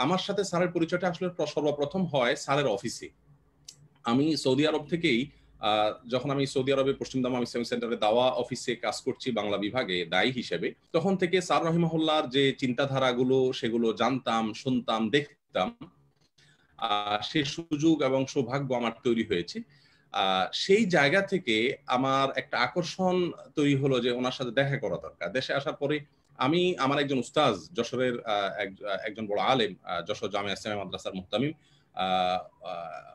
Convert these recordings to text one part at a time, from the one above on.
আমার সাথে স্যারের পরিচয়টা আসলে সর্বপ্রথম হয় স্যারের অফিসে। আমি সৌদি আরব থেকেই যখন আমি সৌদি আরবে পশ্চিম দামাম ইসলামিক সেন্টারে দাওয়া অফিসে কাজ করছি বাংলা বিভাগে দায়ী হিসেবে, তখন থেকে স্যার রহিমাহুল্লাহর যে চিন্তাধারাগুলো সেগুলো জানতাম, শুনতাম, দেখতাম। সে সুযোগ এবং সৌভাগ্য আমার তৈরি হয়েছে। সেই জায়গা থেকে আমার একটা আকর্ষণ তৈরি হলো যে ওনার সাথে দেখা করা দরকার। দেশে আসার পরে আমি আমার একজন উস্তাজ যশোরের একজন বড় আলেম, যশোর জামিয়া ইসলামিয়া মাদ্রাসার মুহতামিম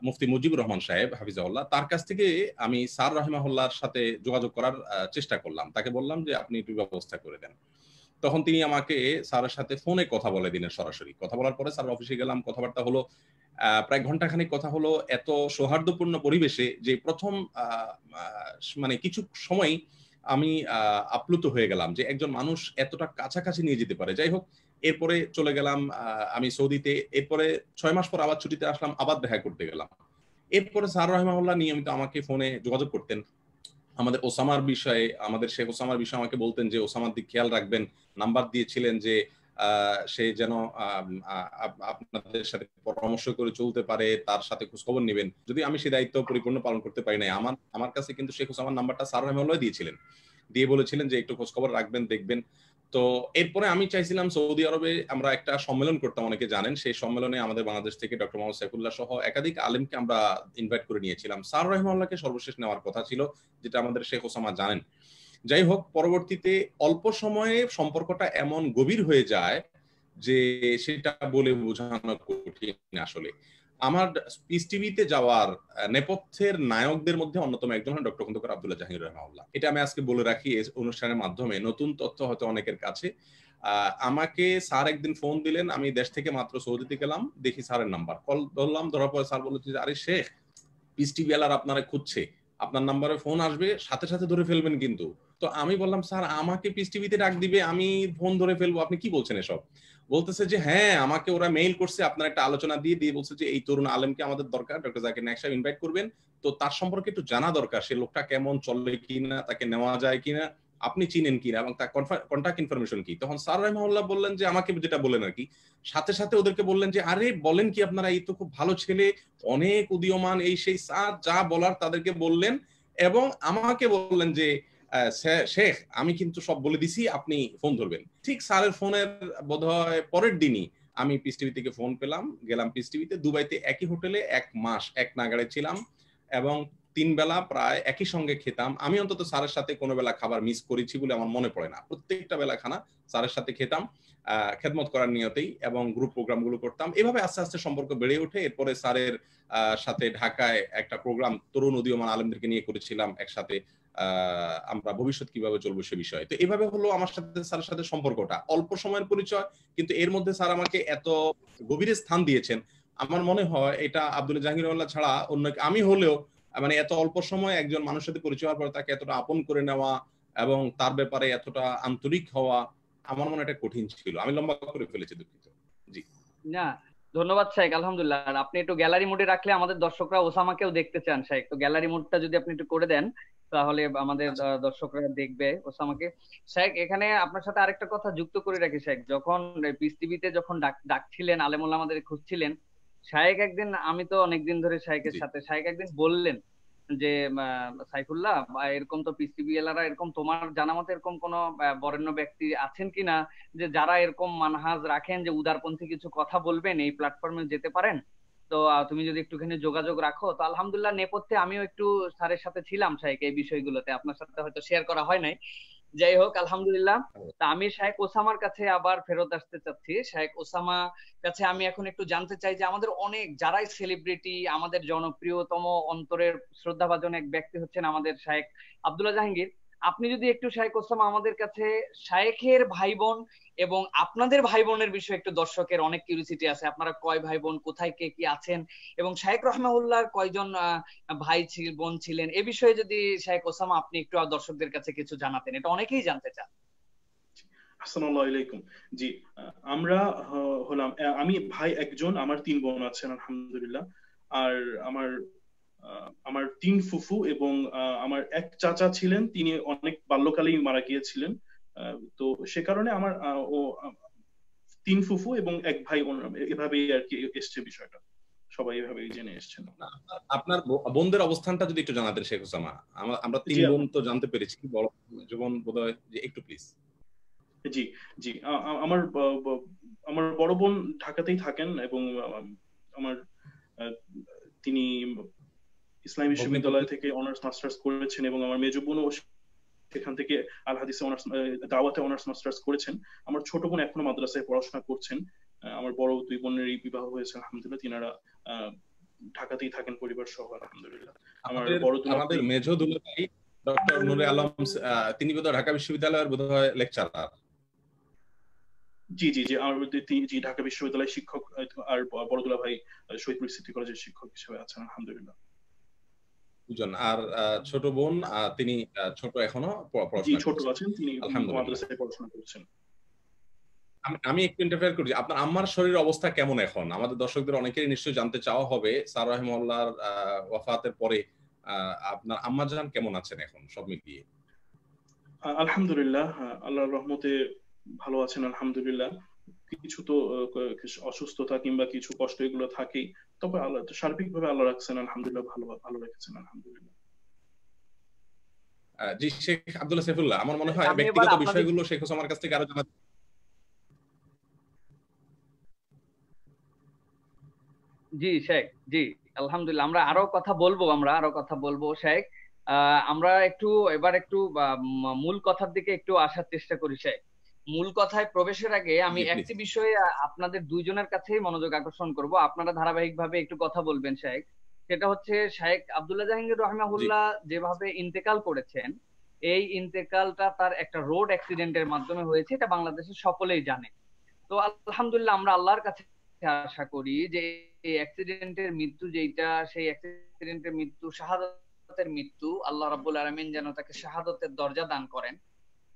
মুফতি মুজিবুর রহমান সাহেব হাফিজাহুল্লাহ, তার কাছ থেকে আমি স্যার রাহিমাহুল্লাহর সাথে যোগাযোগ করার চেষ্টা করলাম। তাকে বললাম যে আপনি একটু ব্যবস্থা করে দেন। তখন তিনি আমাকে স্যারের সাথে ফোনে কথা বলে দিলেন সরাসরি। কথা বলার পরে স্যারের অফিসে গেলাম, কথাবার্তা হলো। প্রায় ঘন্টাখানেক কথা হলো এত সৌহার্দ্যপূর্ণ পরিবেশে যে প্রথম মানে কিছু সময় আমি আপ্লুত হয়ে গেলাম যে একজন মানুষ এতটা কাছাকাছি নিয়ে যেতে পারে। যাই হোক, এরপরে চলে গেলাম আমি সৌদিতে। এরপরে ৬ মাস পর আবার ছুটিতে আসলাম, আবার দেখা করতে গেলাম। এরপরে স্যার রহিমাহুল্লাহ নিয়মিত আমাকে ফোনে যোগাযোগ করতেন। আমাদের ওসামার বিষয়ে, আমাদের শেখ ওসামার বিষয়ে আমাকে বলতেন যে ওসামার দিক খেয়াল রাখবেন। নাম্বার দিয়েছিলেন যে সে যেন আপনাদের সাথে পরামর্শ করে চলতে পারে, তার সাথে খোঁজখবর নেবেন। যদি আমি সেই দায়িত্ব পরিপূর্ণ পালন করতে পারি নাই, আমার কাছে কিন্তু শেখ ওসামার নাম্বারটা স্যার রহিমাহুল্লাহ দিয়েছিলেন, দিয়ে বলেছিলেন যে একটু খোঁজখবর রাখবেন, দেখবেন। তো এরপরে আমি চাইছিলাম সৌদি আরবে আমরা একটা সম্মেলন করতাম, অনেকে জানেন। সেই সম্মেলনে আমাদের বাংলাদেশ থেকে ডক্টর মোহাম্মদ সাইফুল্লাহ সহ একাধিক আলেমকে আমরা ইনভাইট করে নিয়েছিলাম। স্যার রহিমাহুল্লাহকে সর্বশেষ নেওয়ার কথা ছিল, যেটা আমাদের শেখ ওসামা জানেন। যাই হোক, পরবর্তীতে অল্প সময়ে সম্পর্কটা এমন গভীর হয়ে যায় যে সেটা বলে বোঝানো কঠিন আসলে। আমার পিস টিভিতে যাওয়ার নেপথ্যের নায়কদের মধ্যে অন্যতম একজন হন ডক্টর খন্দকার আব্দুল্লাহ জাহাঙ্গীর রহমাহুল্লাহ। এটা আমি আজকে বলে রাখি এই অনুষ্ঠানের মাধ্যমে, নতুন তথ্য হয়তো অনেকের কাছে। আমাকে স্যার একদিন ফোন দিলেন, আমি দেশ থেকে মাত্র সৌদিতে গেলাম, দেখি স্যারের নাম্বার, কল ধরলাম। ধরার পরে স্যার বলেছে যে আরে শেখ, পিস টিভি ওয়ালারা আপনারা খুঁজছে, আপনার নাম্বারে ফোন আসবে, সাথে সাথে ধরে ফেলবেন কিন্তু। তো আমি বললাম স্যার আমাকে পিস টিভিতে ডাক দিবে, আমি ফোন ধরে ফেলবো, আপনি কি বলছেন এসব? বলতেছে যে হ্যাঁ, আমাকে ওরা মেইল করছে, আপনার একটা আলোচনা দিয়ে বলছে যে এই তরুণ আলেমকে আমাদের দরকার, ডক্টর জাকির নায়েক সাহেব ইনভাইট করবেন, তো তার সম্পর্কে একটু জানা দরকার, সে লোকটা কেমন, চলে কিনা, তাকে নেওয়া যায় কিনা, আপনি চিনেন কিনা, এবং তার কন্টাক্ট ইনফরমেশন কি। তখন স্যার রহিমাহুল্লাহ বললেন যে আমাকে যেটা বললেন আর কি, সাথে সাথে ওদেরকে বললেন যে আরে বলেন কি আপনারা, এই তো খুব ভালো ছেলে, অনেক উদীয়মান, এই সেই। স্যার যা বলার তাদেরকে বললেন এবং আমাকে বললেন যে শেখ আমি কিন্তু সব বলে দিছি, আপনি ফোন ধরবেন। ঠিক স্যারের ফোনের বোধহয় পরের দিনই আমি পিস টিভি থেকে ফোন পেলাম, গেলাম পিস টিভিতে। দুবাইতে একই হোটেলে ১ মাস এক নাগাড়ে ছিলাম এবং ৩ বেলা প্রায় একই সঙ্গে খেতাম। আমি অন্তত স্যারের সাথে কোনো বেলা খাবার মিস করেছি বলে আমার মনে পড়ে না। প্রত্যেকটা বেলা খানা স্যারের সাথে খেতাম খেদমত করার নিয়তেই, এবং গ্রুপ প্রোগ্রামগুলো করতাম। এভাবে আস্তে আস্তে সম্পর্ক বেড়ে ওঠে। এরপরে স্যারের সাথে ঢাকায় একটা প্রোগ্রাম তরুণ উদীয়মান আলেমদেরকে নিয়ে করেছিলাম একসাথে, আমরা ভবিষ্যৎ কিভাবে চলবো সে বিষয়ে। তো এভাবে হলো আমার সাথে স্যারের সাথে সম্পর্কটা। অল্প সময়ের পরিচয়, কিন্তু এর মধ্যে স্যার আমাকে এত গভীরে স্থান দিয়েছেন। আমার মনে হয় এটা আব্দুল জাহাঙ্গীরউল্লাহ ছাড়া অন্য আমি হলেও মানে এত অল্প সময় একজন মানুষের সাথে পরিচয় হওয়ার পর তাকে এতটা আপন করে নেওয়া এবং তার ব্যাপারে এতটা আন্তরিক হওয়া, আমার মনে এটা কঠিন ছিল। আমি লম্বা করে ফেলেছি, দুঃখিত। জি না, ধন্যবাদ শাইখ, আলহামদুলিল্লাহ। আর আপনি একটু গ্যালারি মোডে রাখলে আমাদের দর্শকরা ওসামাকেও দেখতে চান শাইখ, তো গ্যালারি মোডটা যদি আপনি একটু করে দেন তাহলে আমাদের আচ্ছা। দর্শকরা দেখবে ওসামাকে। শাইখ, এখানে আপনার সাথে আরেকটা কথা যুক্ত করে রাখি শাইখ, যখন পিস টিভিতে যখন ডাকছিলেন আলেমুল আমাদের খুঁজছিলেন, শাইখ একদিন, আমি তো অনেকদিন ধরে শাইখের জি সাথে, শাইখ একদিন বললেন যে সাইফুল্লাহ বা এরকম তো পিস টিভি এলারা, এরকম তোমার জানা মতে এরকম কোন বরেণ্য ব্যক্তি আছেন কিনা যে যারা এরকম মানহাজ রাখেন যে উদারপন্থী কিছু কথা বলবেন, এই প্ল্যাটফর্মে যেতে পারেন। তো তুমি যদি একটুখানি যোগাযোগ রাখো। তো আলহামদুলিল্লাহ নেপথ্যে আমিও একটু স্যারের সাথে ছিলাম শাইখ এই বিষয়গুলোতে, আপনার সাথে হয়তো শেয়ার করা হয় নাই। যাই হোক, আলহামদুলিল্লাহ। তা আমি শাইখ ওসামার কাছে আবার ফেরত আসতে চাচ্ছি। শাইখ ওসামা কাছে আমি এখন একটু জানতে চাই যে আমাদের অনেক যারাই সেলিব্রিটি, আমাদের জনপ্রিয়তম অন্তরের শ্রদ্ধাভাজন এক ব্যক্তি হচ্ছেন আমাদের শাইখ আব্দুল্লাহ জাহাঙ্গীর। আপনি যদি একটু শাইখ ওসামা আমাদের কাছে শাইখের ভাই বোন এবং আপনাদের ভাই বোনের বিষয়ে একটু, দর্শকের অনেক কিউরিসিটি আছে, আপনারা কয় ভাই বোন, কোথায় কে কি আছেন, এবং শাইখ রহমাউল্লাহর কয়জন ভাই বোন ছিলেন, এ বিষয়ে যদি শাইখ ওসামা আপনি একটু দর্শকদের কাছে কিছু জানাতেন, এটা অনেকেই জানতে চান। আসসালামু আলাইকুম। জি, আমরা হলাম, আমি ভাই একজন, আমার 3 বোন আছেন আলহামদুলিল্লাহ। আর আমার আমার 3 ফুফু এবং আমার এক চাচা ছিলেন, তিনি অনেক বাল্যকালেই মারা গিয়েছিলেন। তো সে কারণে আমার ও তিন ফুফু এবং এক ভাই, এভাবেই আর কি এসছে বিষয়টা, সবাই এভাবেই জেনে এসছেন। আপনার বোনদের অবস্থানটা যদি একটু জানাতেন শেখ ওসামা। আমরা তিন বোন তো জানতে পেরেছি, বড় বোন বোধহয় যে একটু প্লিজ। জি জি, আমার আমার বড় বোন ঢাকাতেই থাকেন এবং আমার তিনি ইসলামী বিশ্ববিদ্যালয় থেকে অনার্স মাস্টার্স করেছেন, এবং আমার মেজ বোনও সেখান থেকে আল হাদিসে অনার্স, দাওয়াতে অনার্স মাস্টার্স করেছেন। আমার ছোট বোন এখনো মাদ্রাসায় পড়াশোনা করছেন। আমার বড় দুই বোনেরই বিবাহ হয়েছে আলহামদুলিল্লাহ, তিনারা ঢাকাতেই থাকেন পরিবার সহ আলহামদুলিল্লাহ। আমার বড় আমাদের মেজ দুলাভাই ডক্টর নূরে আলম, তিনি বোধহয় ঢাকা বিশ্ববিদ্যালয়ের বোধহয় লেকচারার। জি জি জি, আমার জি ঢাকা বিশ্ববিদ্যালয়ের শিক্ষক, আর বড় দুলাভাই শহীদপুর সিটি কলেজের শিক্ষক হিসেবে আছেন আলহামদুলিল্লাহ। দুজন। আর ছোট বোন তিনি ছোট এখনো পড়াশোনা ছোট আছেন, তিনি মাদ্রাসায় পড়াশোনা করছেন। আমি একটু ইন্টারফেয়ার করি, আপনার আম্মার শরীরের অবস্থা কেমন এখন? আমাদের দর্শকদের অনেকেরই নিশ্চয়ই জানতে চাওয়া হবে স্যার রাহিমাহুল্লাহর ওয়াফাতের পরে আপনার আম্মা জান কেমন আছেন এখন সব মিলিয়ে? আলহামদুলিল্লাহ, আল্লাহর রহমতে ভালো আছেন আলহামদুলিল্লাহ। কিছু তো অসুস্থতা কিংবা কিছু কষ্ট এগুলো থাকেই, তবে আল্লাহ সার্বিকভাবে আল্লাহ রাখছেন আলহামদুলিল্লাহ, ভালো রেখেছেন আলহামদুলিল্লাহ। জি শেখ আব্দুল্লাহ সাইফুল্লাহ, আমার মনে হয় ব্যক্তিগত বিষয়গুলো শেখ ওসামার কাছ থেকে আরো জানা। জি শেখ, জি আলহামদুলিল্লাহ, আমরা আরো কথা বলবো শেখ। আমরা এবার একটু মূল কথার দিকে একটু আসার চেষ্টা করি শেখ। মূল কথায় প্রবেশের আগে আমি একটি বিষয়ে আপনাদের দুইজনের কাছেই মনোযোগ আকর্ষণ করব, আপনারা ধারাবাহিকভাবে একটু কথা বলবেন শেখ। সেটা হচ্ছে শেখ আব্দুল্লাহ জাহাঙ্গীর রহিমাহুল্লাহ যেভাবে ইন্তেকাল করেছেন, এই ইন্তেকালটা তার একটা রোড অ্যাক্সিডেন্টের মাধ্যমে হয়েছে, এটা বাংলাদেশের সকলেই জানে। তো আলহামদুলিল্লাহ আমরা আল্লাহর কাছে আশা করি যে এই অ্যাক্সিডেন্টের মৃত্যু যেটা, সেই অ্যাক্সিডেন্টের মৃত্যু শাহাদাতের মৃত্যু, আল্লাহ রাব্বুল আলামিন যেন তাকে শাহাদাতের দরজা দান করেন।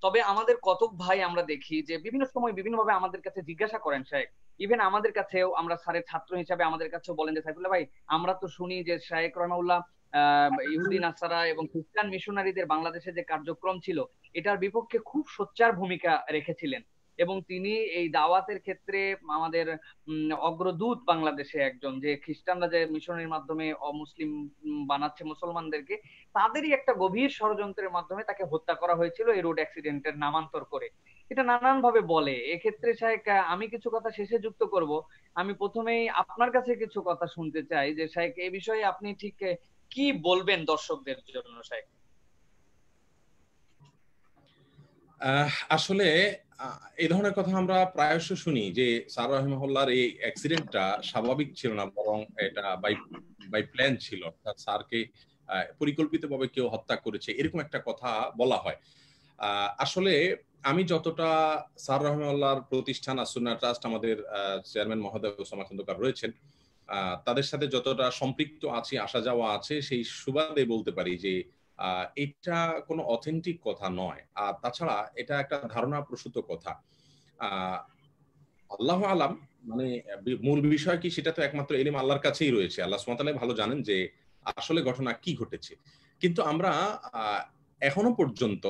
তবে আমাদের কতক ভাই আমরা দেখি যে বিভিন্ন সময় বিভিন্ন ভাবে আমাদের কাছে জিজ্ঞাসা করেন শেখ, ইভেন আমাদের কাছেও, আমরা স্যারের ছাত্র হিসাবে আমাদের কাছেও বলেন যে সাইফুল্লাহ ভাই, আমরা তো শুনি যে শাইখ রহমাউল্লাহ ইহুদি নাসারা এবং খ্রিস্টান মিশনারিদের বাংলাদেশে যে কার্যক্রম ছিল এটার বিপক্ষে খুব সোচ্চার ভূমিকা রেখেছিলেন, এবং তিনি এই দাওয়াতের ক্ষেত্রে আমাদের অগ্রদূত বাংলাদেশে একজন, যে খ্রিস্টানরা যে মিশনের মাধ্যমে অমুসলিম বানাচ্ছে মুসলমানদেরকে, তাদেরই একটা গভীর ষড়যন্ত্রের মাধ্যমে তাকে হত্যা করা হয়েছিল এই রোড অ্যাক্সিডেন্টের নামান্তর করে। এটা নানান ভাবে বলে। এক্ষেত্রে শাইখ আমি কিছু কথা শেষে যুক্ত করব। আমি প্রথমেই আপনার কাছে কিছু কথা শুনতে চাই যে শাইখ এই বিষয়ে আপনি ঠিক কি বলবেন দর্শকদের জন্য শাইখ? আসলে এই ধরনের কথা আমরা প্রায়শ শুনি যে স্যার রাহিমাহুল্লাহর এই অ্যাক্সিডেন্টটা স্বাভাবিক ছিল না, বরং এটা বাই প্ল্যান ছিল, অর্থাৎ স্যারকে পরিকল্পিতভাবে কেউ হত্যা করেছে, এরকম একটা কথা বলা হয়। আসলে আমি যতটা স্যার রাহিমাহুল্লাহর প্রতিষ্ঠান আসুন্নাহ ট্রাস্ট, আমাদের চেয়ারম্যান মহোদয় ওসামা খন্দকার রয়েছেন, তাদের সাথে যতটা সম্পৃক্ত আছি, আসা যাওয়া আছে, সেই সুবাদে বলতে পারি যে এটা কোনো অথেন্টিক কথা নয়। আর তাছাড়া এটা একটা ধারণা প্রসূত কথা। আল্লাহু আলাম, মানে মূল বিষয় কি সেটা তো একমাত্র ইলম আল্লাহর কাছেই রয়েছে। আল্লাহ সুবহানাহু ওয়া তাআলা ভালো জানেন যে আসলে ঘটনা কি ঘটেছে। কিন্তু আমরা এখনো পর্যন্ত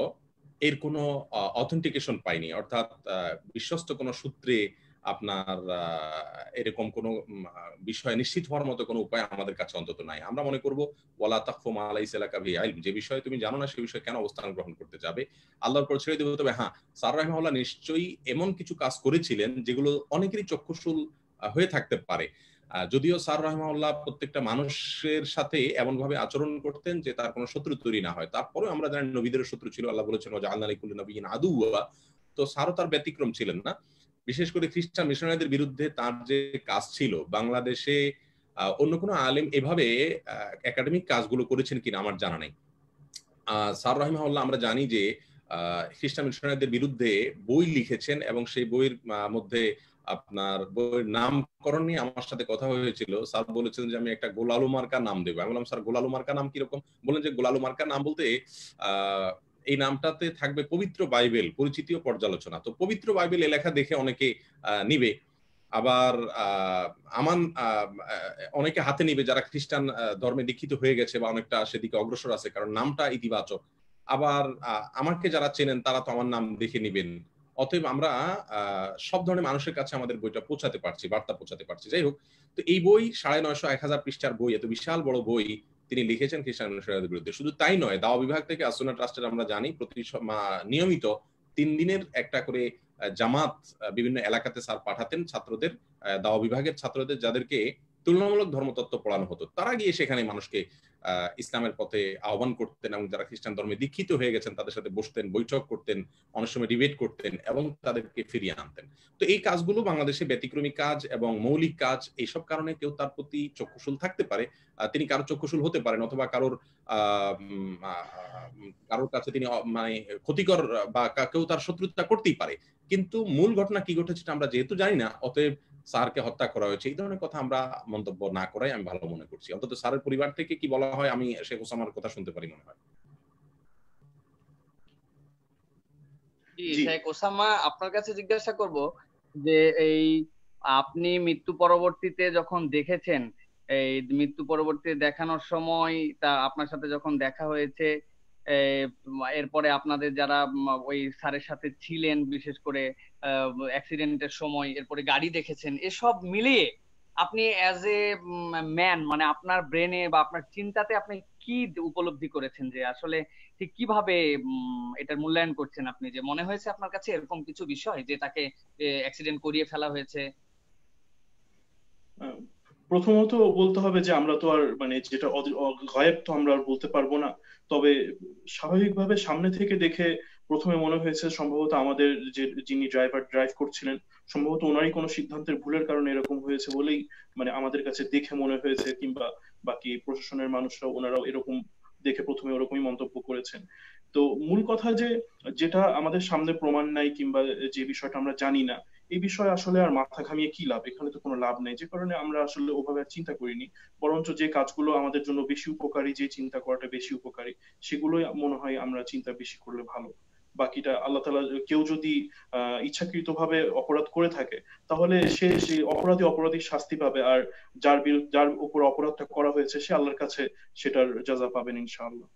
এর কোনো অথেন্টিকেশন পাইনি, অর্থাৎ বিশ্বস্ত কোনো সূত্রে আপনার এরকম কোনো বিষয় নিশ্চিত হওয়ার মতো কোনো উপায় আমাদের কাছে অন্তত নাই। আমরা মনে করব ওয়ালা তাকফু মা লাইসা লাকা বিহি ইলম, যে বিষয়ে তুমি জানো না সে বিষয়ে কেন অবস্থান গ্রহণ করতে যাবে, আল্লাহর উপর ছেড়ে দেব। তবে হ্যাঁ, স্যার রাহিমাহুল্লাহ নিশ্চয়ই এমন কিছু কাজ করেছিলেন যেগুলো অনেকেরই চক্ষুশূল হয়ে থাকতে পারে। যদিও স্যার রাহিমাহুল্লাহ প্রত্যেকটা মানুষের সাথে এমন ভাবে আচরণ করতেন যে তার কোনো শত্রু তৈরি না হয়, তারপরেও আমরা জানি নবীদের শত্রু ছিল। আল্লাহ বলেছেন ওয়া জাআলনা লিকুল্লি নাবিয়্যিন আদুওয়া। তো স্যারও তার ব্যতিক্রম ছিলেন না। বিশেষ করে খ্রিস্টান মিশনারিদের বিরুদ্ধে তার যে কাজ ছিল, বাংলাদেশে অন্য কোনো আলেম এভাবে একাডেমিক কাজগুলো করেছেন কিনা আমার জানা নেই। স্যার রাহিমাহুল্লাহ আমরা জানি যে খ্রিস্টান মিশনারিদের বিরুদ্ধে বই লিখেছেন, এবং সেই বইয়ের মধ্যে আপনার বইয়ের নামকরণ নিয়ে আমার সাথে কথা হয়েছিল। স্যার বলেছেন যে আমি একটা গোলালু মার্কা নাম দেবো। আমি বললাম স্যার গোলালু মার্কা নাম কিরকম? বললেন যে গোলালু মার্কা নাম বলতে এই নামটাতে থাকবে পবিত্র বাইবেল পরিচিতি ও পর্যালোচনা। তো পবিত্র বাইবেল লেখা দেখে অনেকে নিবে, আবার অনেকে হাতে নিবে যারা খ্রিস্টান ধর্মে দীক্ষিত হয়ে গেছে বা অনেকটা সেদিকে অগ্রসর আছে, কারণ নামটা ইতিবাচক। আবার আমাকে যারা চেনেন তারা তো আমার নাম দেখে নিবেন, অতএব আমরা সব ধরনের মানুষের কাছে আমাদের বইটা পৌঁছাতে পারছি, বার্তা পৌঁছাতে পারছি। যাই হোক, তো এই বই 950-1000 পৃষ্ঠার বই, এত বিশাল বড় বই তিনি লিখেছেন খ্রিস্টান অনুসারীদের বিরুদ্ধে। শুধু তাই নয়, দাওয়া বিভাগ থেকে আসুন্নাহ ট্রাস্টের আমরা জানি প্রতি নিয়মিত 3 দিনের একটা করে জামাত বিভিন্ন এলাকাতে স্যার পাঠাতেন ছাত্রদের, দাওয়া বিভাগের ছাত্রদের, যাদেরকে তুলনামূলক ধর্মতত্ত্ব পড়ানো হতো। তারা গিয়ে সেখানে মানুষকে ইসলামের পথে আহ্বান করতেন এবং যারা খ্রিস্টান ধর্মে দীক্ষিত হয়ে গেছেন তাদের সাথে বসতেন, বৈঠক করতেন, অনেক সময় ডিবেট করতেন এবং তাদেরকে ফিরিয়ে আনতেন। তো এই কাজগুলো বাংলাদেশে ব্যতিক্রমী কাজ এবং মৌলিক কাজ। এইসব কারণে কেউ তার প্রতি চক্ষুশূল থাকতে পারে, তিনি কারোর চক্ষুশূল হতে পারেন, অথবা কারোর কাছে তিনি মানে ক্ষতিকর বা কেউ তার শত্রুতা করতেই পারে। কিন্তু মূল ঘটনা কি ঘটেছে আমরা যেহেতু জানি না, অতএব স্যারকে হত্যা করা হয়েছে এই ধরনের কথা আমরা মন্তব্য না করাই আমি ভালো মনে করছি। অন্তত স্যারের পরিবার থেকে কি বলা হয় আমি শেখ ওসামার কথা শুনতে পারি মনে হয়। জি, শেখ ওসামা, আপনার কাছে জিজ্ঞাসা করব যে এই আপনি মৃত্যু পরবর্তীতে যখন দেখেছেন, এই মৃত্যু পরবর্তীতে দেখানোর সময় তা আপনার সাথে যখন দেখা হয়েছে, এরপরে আপনাদের যারা ওই স্যারের সাথে ছিলেন, বিশেষ করে অ্যাক্সিডেন্টের সময়, এরপরে গাড়ি দেখেছেন, এসব মিলিয়ে আপনি অ্যাজ এ ম্যান, মানে আপনার ব্রেনে বা আপনার চিন্তাতে আপনি কি উপলব্ধি করেছেন, যে আসলে ঠিক কিভাবে এটার মূল্যায়ন করছেন আপনি, যে মনে হয়েছে আপনার কাছে এরকম কিছু বিষয় যে তাকে অ্যাক্সিডেন্ট করিয়ে ফেলা হয়েছে? প্রথমত বলতে হবে যে আমরা তো আর মানে যেটা গায়েব তো আমরা আর বলতে পারবো না। তবে স্বাভাবিকভাবে সামনে থেকে দেখে প্রথমে মনে হয়েছে সম্ভবত আমাদের যিনি ড্রাইভ করছিলেন, সম্ভবত ওনারই কোনো সিদ্ধান্তের ভুলের কারণে এরকম হয়েছে বলেই মানে আমাদের কাছে দেখে মনে হয়েছে, কিংবা বাকি প্রশাসনের মানুষরাও ওনারাও এরকম দেখে প্রথমে ওরকমই মন্তব্য করেছেন। তো মূল কথা যে যেটা আমাদের সামনে প্রমাণ নাই কিংবা যে বিষয়টা আমরা জানি না, এই বিষয়ে আসলে আর মাথা ঘামিয়ে কি লাভ? এখানে তো কোনো লাভ নেই, যে কারণে আমরা আসলে ওভাবে চিন্তা করিনি। বরঞ্চ যে কাজগুলো আমাদের জন্য বেশি উপকারী, যে চিন্তা করাটা বেশি উপকারী, সেগুলোই মনে হয় আমরা চিন্তা বেশি করলে ভালো। বাকিটা আল্লাহ তাআলা, কেউ যদি ইচ্ছাকৃতভাবে অপরাধ করে থাকে তাহলে সে সেই অপরাধীর শাস্তি পাবে, আর যার উপর অপরাধটা করা হয়েছে সে আল্লাহর কাছে সেটার জাযা পাবেন ইনশাআল্লাহ।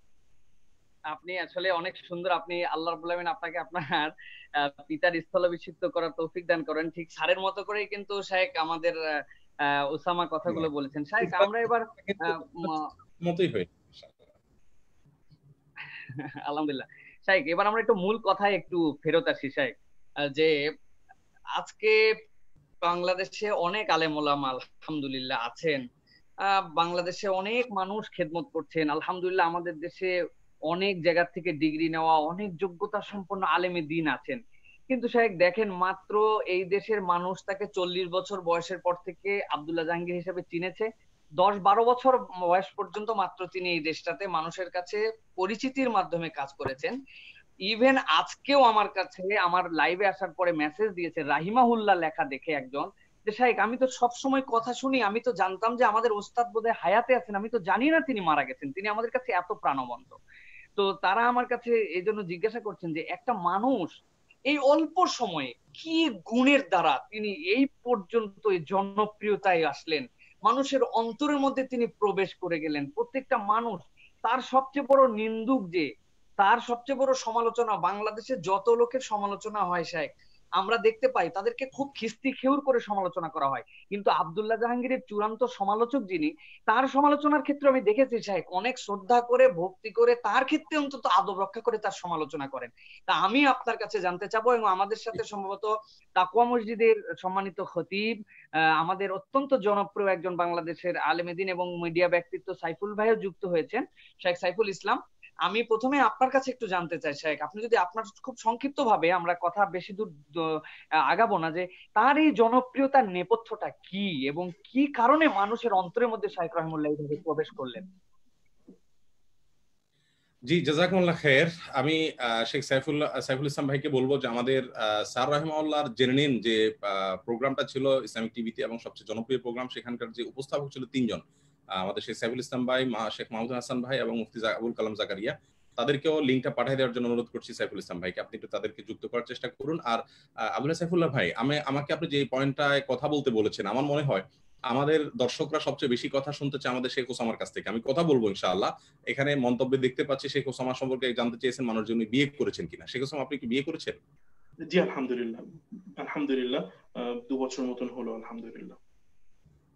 আপনি আসলে অনেক সুন্দর, আপনি আল্লাহ রাব্বুল আলামিন আপনাকে আপনার পিতার স্থলাভিষিক্ত করার তৌফিক দান করেন। ঠিক স্যারের মতো করেই কিন্তু শাইখ আমাদের ওসামা কথাগুলো বলেছেন। শাইখ, আমরা এবার মতই হয়ে আলহামদুলিল্লাহ। শাইখ, এবার আমরা একটু মূল কথায় একটু ফেরত আসি শাইখ, যে আজকে বাংলাদেশে অনেক আলেম ওলামা আলহামদুলিল্লাহ আছেন, বাংলাদেশে অনেক মানুষ খেদমত করছেন আলহামদুলিল্লাহ, আমাদের দেশে অনেক জায়গা থেকে ডিগ্রি নেওয়া অনেক যোগ্যতা সম্পন্ন আলেমে দিন আছেন। কিন্তু শাইখ দেখেন, মাত্র এই দেশের মানুষ তাকে 40 বছর বয়সের পর থেকে আব্দুল্লাহ জাহাঙ্গীর হিসেবে চিনেছে। 10-12 বছর বয়স পর্যন্ত মাত্র তিনি এই দেশটাতে মানুষের কাছে পরিচিতির মাধ্যমে কাজ করেছেন। ইভেন আজকেও আমার কাছে আমার লাইভে আসার পরে মেসেজ দিয়েছে রাহিমাহুল্লাহ লেখা দেখে একজন, যে শাইখ আমি তো সব সময় কথা শুনি, আমি তো জানতাম যে আমাদের ওস্তাদ বোধহয় হায়াতে আছেন, আমি তো জানি না তিনি মারা গেছেন, তিনি আমাদের কাছে এত প্রাণবন্ত। তো তারা আমার কাছে এই জন্য জিজ্ঞাসা করছেন যে একটা মানুষ এই অল্প সময়ে কি গুণের দ্বারা তিনি এই পর্যন্ত এই জনপ্রিয়তায় আসলেন, মানুষের অন্তরের মধ্যে তিনি প্রবেশ করে গেলেন। প্রত্যেকটা মানুষ তার সবচেয়ে বড় নিন্দুক, যে তার সবচেয়ে বড় সমালোচনা, বাংলাদেশে যত লোকের সমালোচনা হয় শাইখ, আমরা দেখতে পাই তাদেরকে খুব খিস্তি খেউর করে সমালোচনা করা হয়, কিন্তু আব্দুল্লাহ জাহাঙ্গীরের চূড়ান্ত সমালোচক যিনি, তার সমালোচনার ক্ষেত্রে আমি দেখেছি শাইখ অনেক শ্রদ্ধা করে, ভক্তি করে, তার ক্ষেত্রে অন্তত আদব রক্ষা করে তার সমালোচনা করেন। তা আমি আপনার কাছে জানতে চাবো, এবং আমাদের সাথে সম্ভবত তাকওয়া মসজিদের সম্মানিত খতিব, আমাদের অত্যন্ত জনপ্রিয় একজন বাংলাদেশের আলেমে দ্বীন এবং মিডিয়া ব্যক্তিত্ব সাইফুল ভাইও যুক্ত হয়েছেন, শেখ সাইফুল ইসলাম। আমি প্রথমে আপনার কাছে একটু জানতে চাই শেখ, আপনি যদি আপনার খুব সংক্ষিপ্ত ভাবে, আমরা কথা বেশি দূর আগাবো না, যে তার এই জনপ্রিয়তার নেপথ্যটা কি এবং কি কারণে মানুষের অন্তরের মধ্যে শাইখ রাহিমাহুল্লাহ এইভাবে প্রবেশ করলেন। জি, জাযাকুমুল্লাহ খায়ের। আমি শেখ সাইফুল ইসলাম ভাইকে বলবো যে আমাদের স্যার রাহিমাহুল্লাহর জেনে নিন যে প্রোগ্রামটা ছিল ইসলামিক টিভিতে এবং সবচেয়ে জনপ্রিয় প্রোগ্রাম, সেখানকার যে উপস্থাপক ছিল 3 জন, আমাদের শেখ সাইফুল ইসলাম ভাই, শেখ মাহমুদ হাসান ভাই এবং মুফতি আবুল কালাম জাকারিয়া। তাদেরকেও লিঙ্কটা পাঠিয়ে দেওয়ার জন্য অনুরোধ করছি সাইফুল ইসলাম ভাইকে, আপনি একটু তাদেরকে যুক্ত করার চেষ্টা করুন। আর আবুল্লাহ সাইফুল্লাহ ভাই, আমাকে আপনি যে পয়েন্টটায় কথা বলতে বলেছেন, আমার মনে হয় আমাদের দর্শকরা সবচেয়ে বেশি কথা শুনতে চায় আমাদের শেখ ওসামার কাছ থেকে। আমি কথা বলবো ইনশাআল্লাহ। এখানে মন্তব্যে দেখতে পাচ্ছি শেখ ওসামা সম্পর্কে জানতে চেয়েছেন মানুষ, যিনি বিয়ে করেছেন কিনা। শেখ ওসামা, আপনি কি বিয়ে করেছেন? জি আলহামদুলিল্লাহ, আলহামদুলিল্লাহ 2 বছর মতন হলো আলহামদুলিল্লাহ।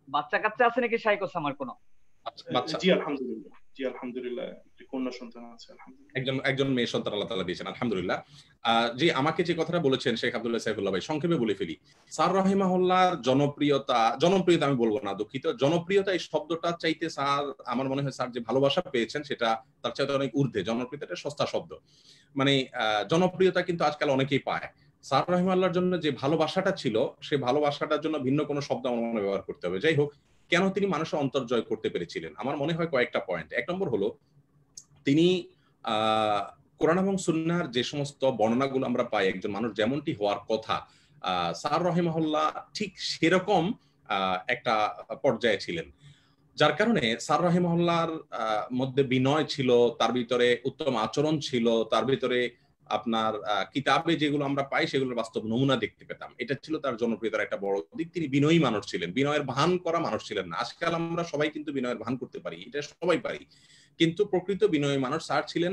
বাচ্চা কাচ্চা আছে নাকি শাইখ ওসামার কোনো? বাচ্চা, জি আলহামদুলিল্লাহ, জি আলহামদুলিল্লাহ একটি কন্যা সন্তান আছে আলহামদুলিল্লাহ। একজন মেয়ে সন্তান আল্লাহ তাআলা দিয়েছেন আলহামদুলিল্লাহ। জি, আমাকে যে কথাটা বলেছেন শেখ আব্দুল্লাহ সাইফুল্লাহ ভাই, সংক্ষেপে বলে ফেলি। স্যার রাহিমাহুল্লাহর জনপ্রিয়তা আমি বলবো না, দুঃখিত, জনপ্রিয়তা এই শব্দটা চাইতে স্যার, আমার মনে হয় স্যার যে ভালোবাসা পেয়েছেন সেটা তার চাইতে অনেক ঊর্ধ্বে। জনপ্রিয়তা একটা সস্তা শব্দ, মানে জনপ্রিয়তা কিন্তু আজকাল অনেকেই পায়। স্যার রাহিমাহুল্লাহর জন্য যে ভালোবাসাটা ছিল, সেই ভালোবাসাটার জন্য ভিন্ন কোনো শব্দ আমার মনে ব্যবহার করতে হবে। যাই হোক, কেন তিনি মানুষের অন্তর জয় করতে পেরেছিলেন, আমার মনে হয় কয়েকটা পয়েন্ট। এক নম্বর হলো, তিনি কোরআন এবং সুন্নাহর যে সমস্ত বর্ণনাগুলো আমরা পাই, একজন মানুষ যেমনটি হওয়ার কথা, স্যার রাহিমাহুল্লাহ ঠিক সেরকম একটা পর্যায়ে ছিলেন। যার কারণে স্যার রাহিমাহুল্লাহর মধ্যে বিনয় ছিল, তার ভিতরে উত্তম আচরণ ছিল, তার ভিতরে আপনার কিতাবে যেগুলো আমরা পাই সেগুলোর বাস্তব নমুনা দেখতে পেতাম। এটা ছিল তার জনপ্রিয়তার একটা বড় দিক। তিনি বিনয়ী মানুষ ছিলেন, বিনয়ের ভান করা মানুষ ছিলেন না। আজকাল আমরা সবাই কিন্তু বিনয়ের ভান করতে পারি, এটা সবাই পারি, কিন্তু প্রকৃত বিনয়ী মানুষ স্যার ছিলেন।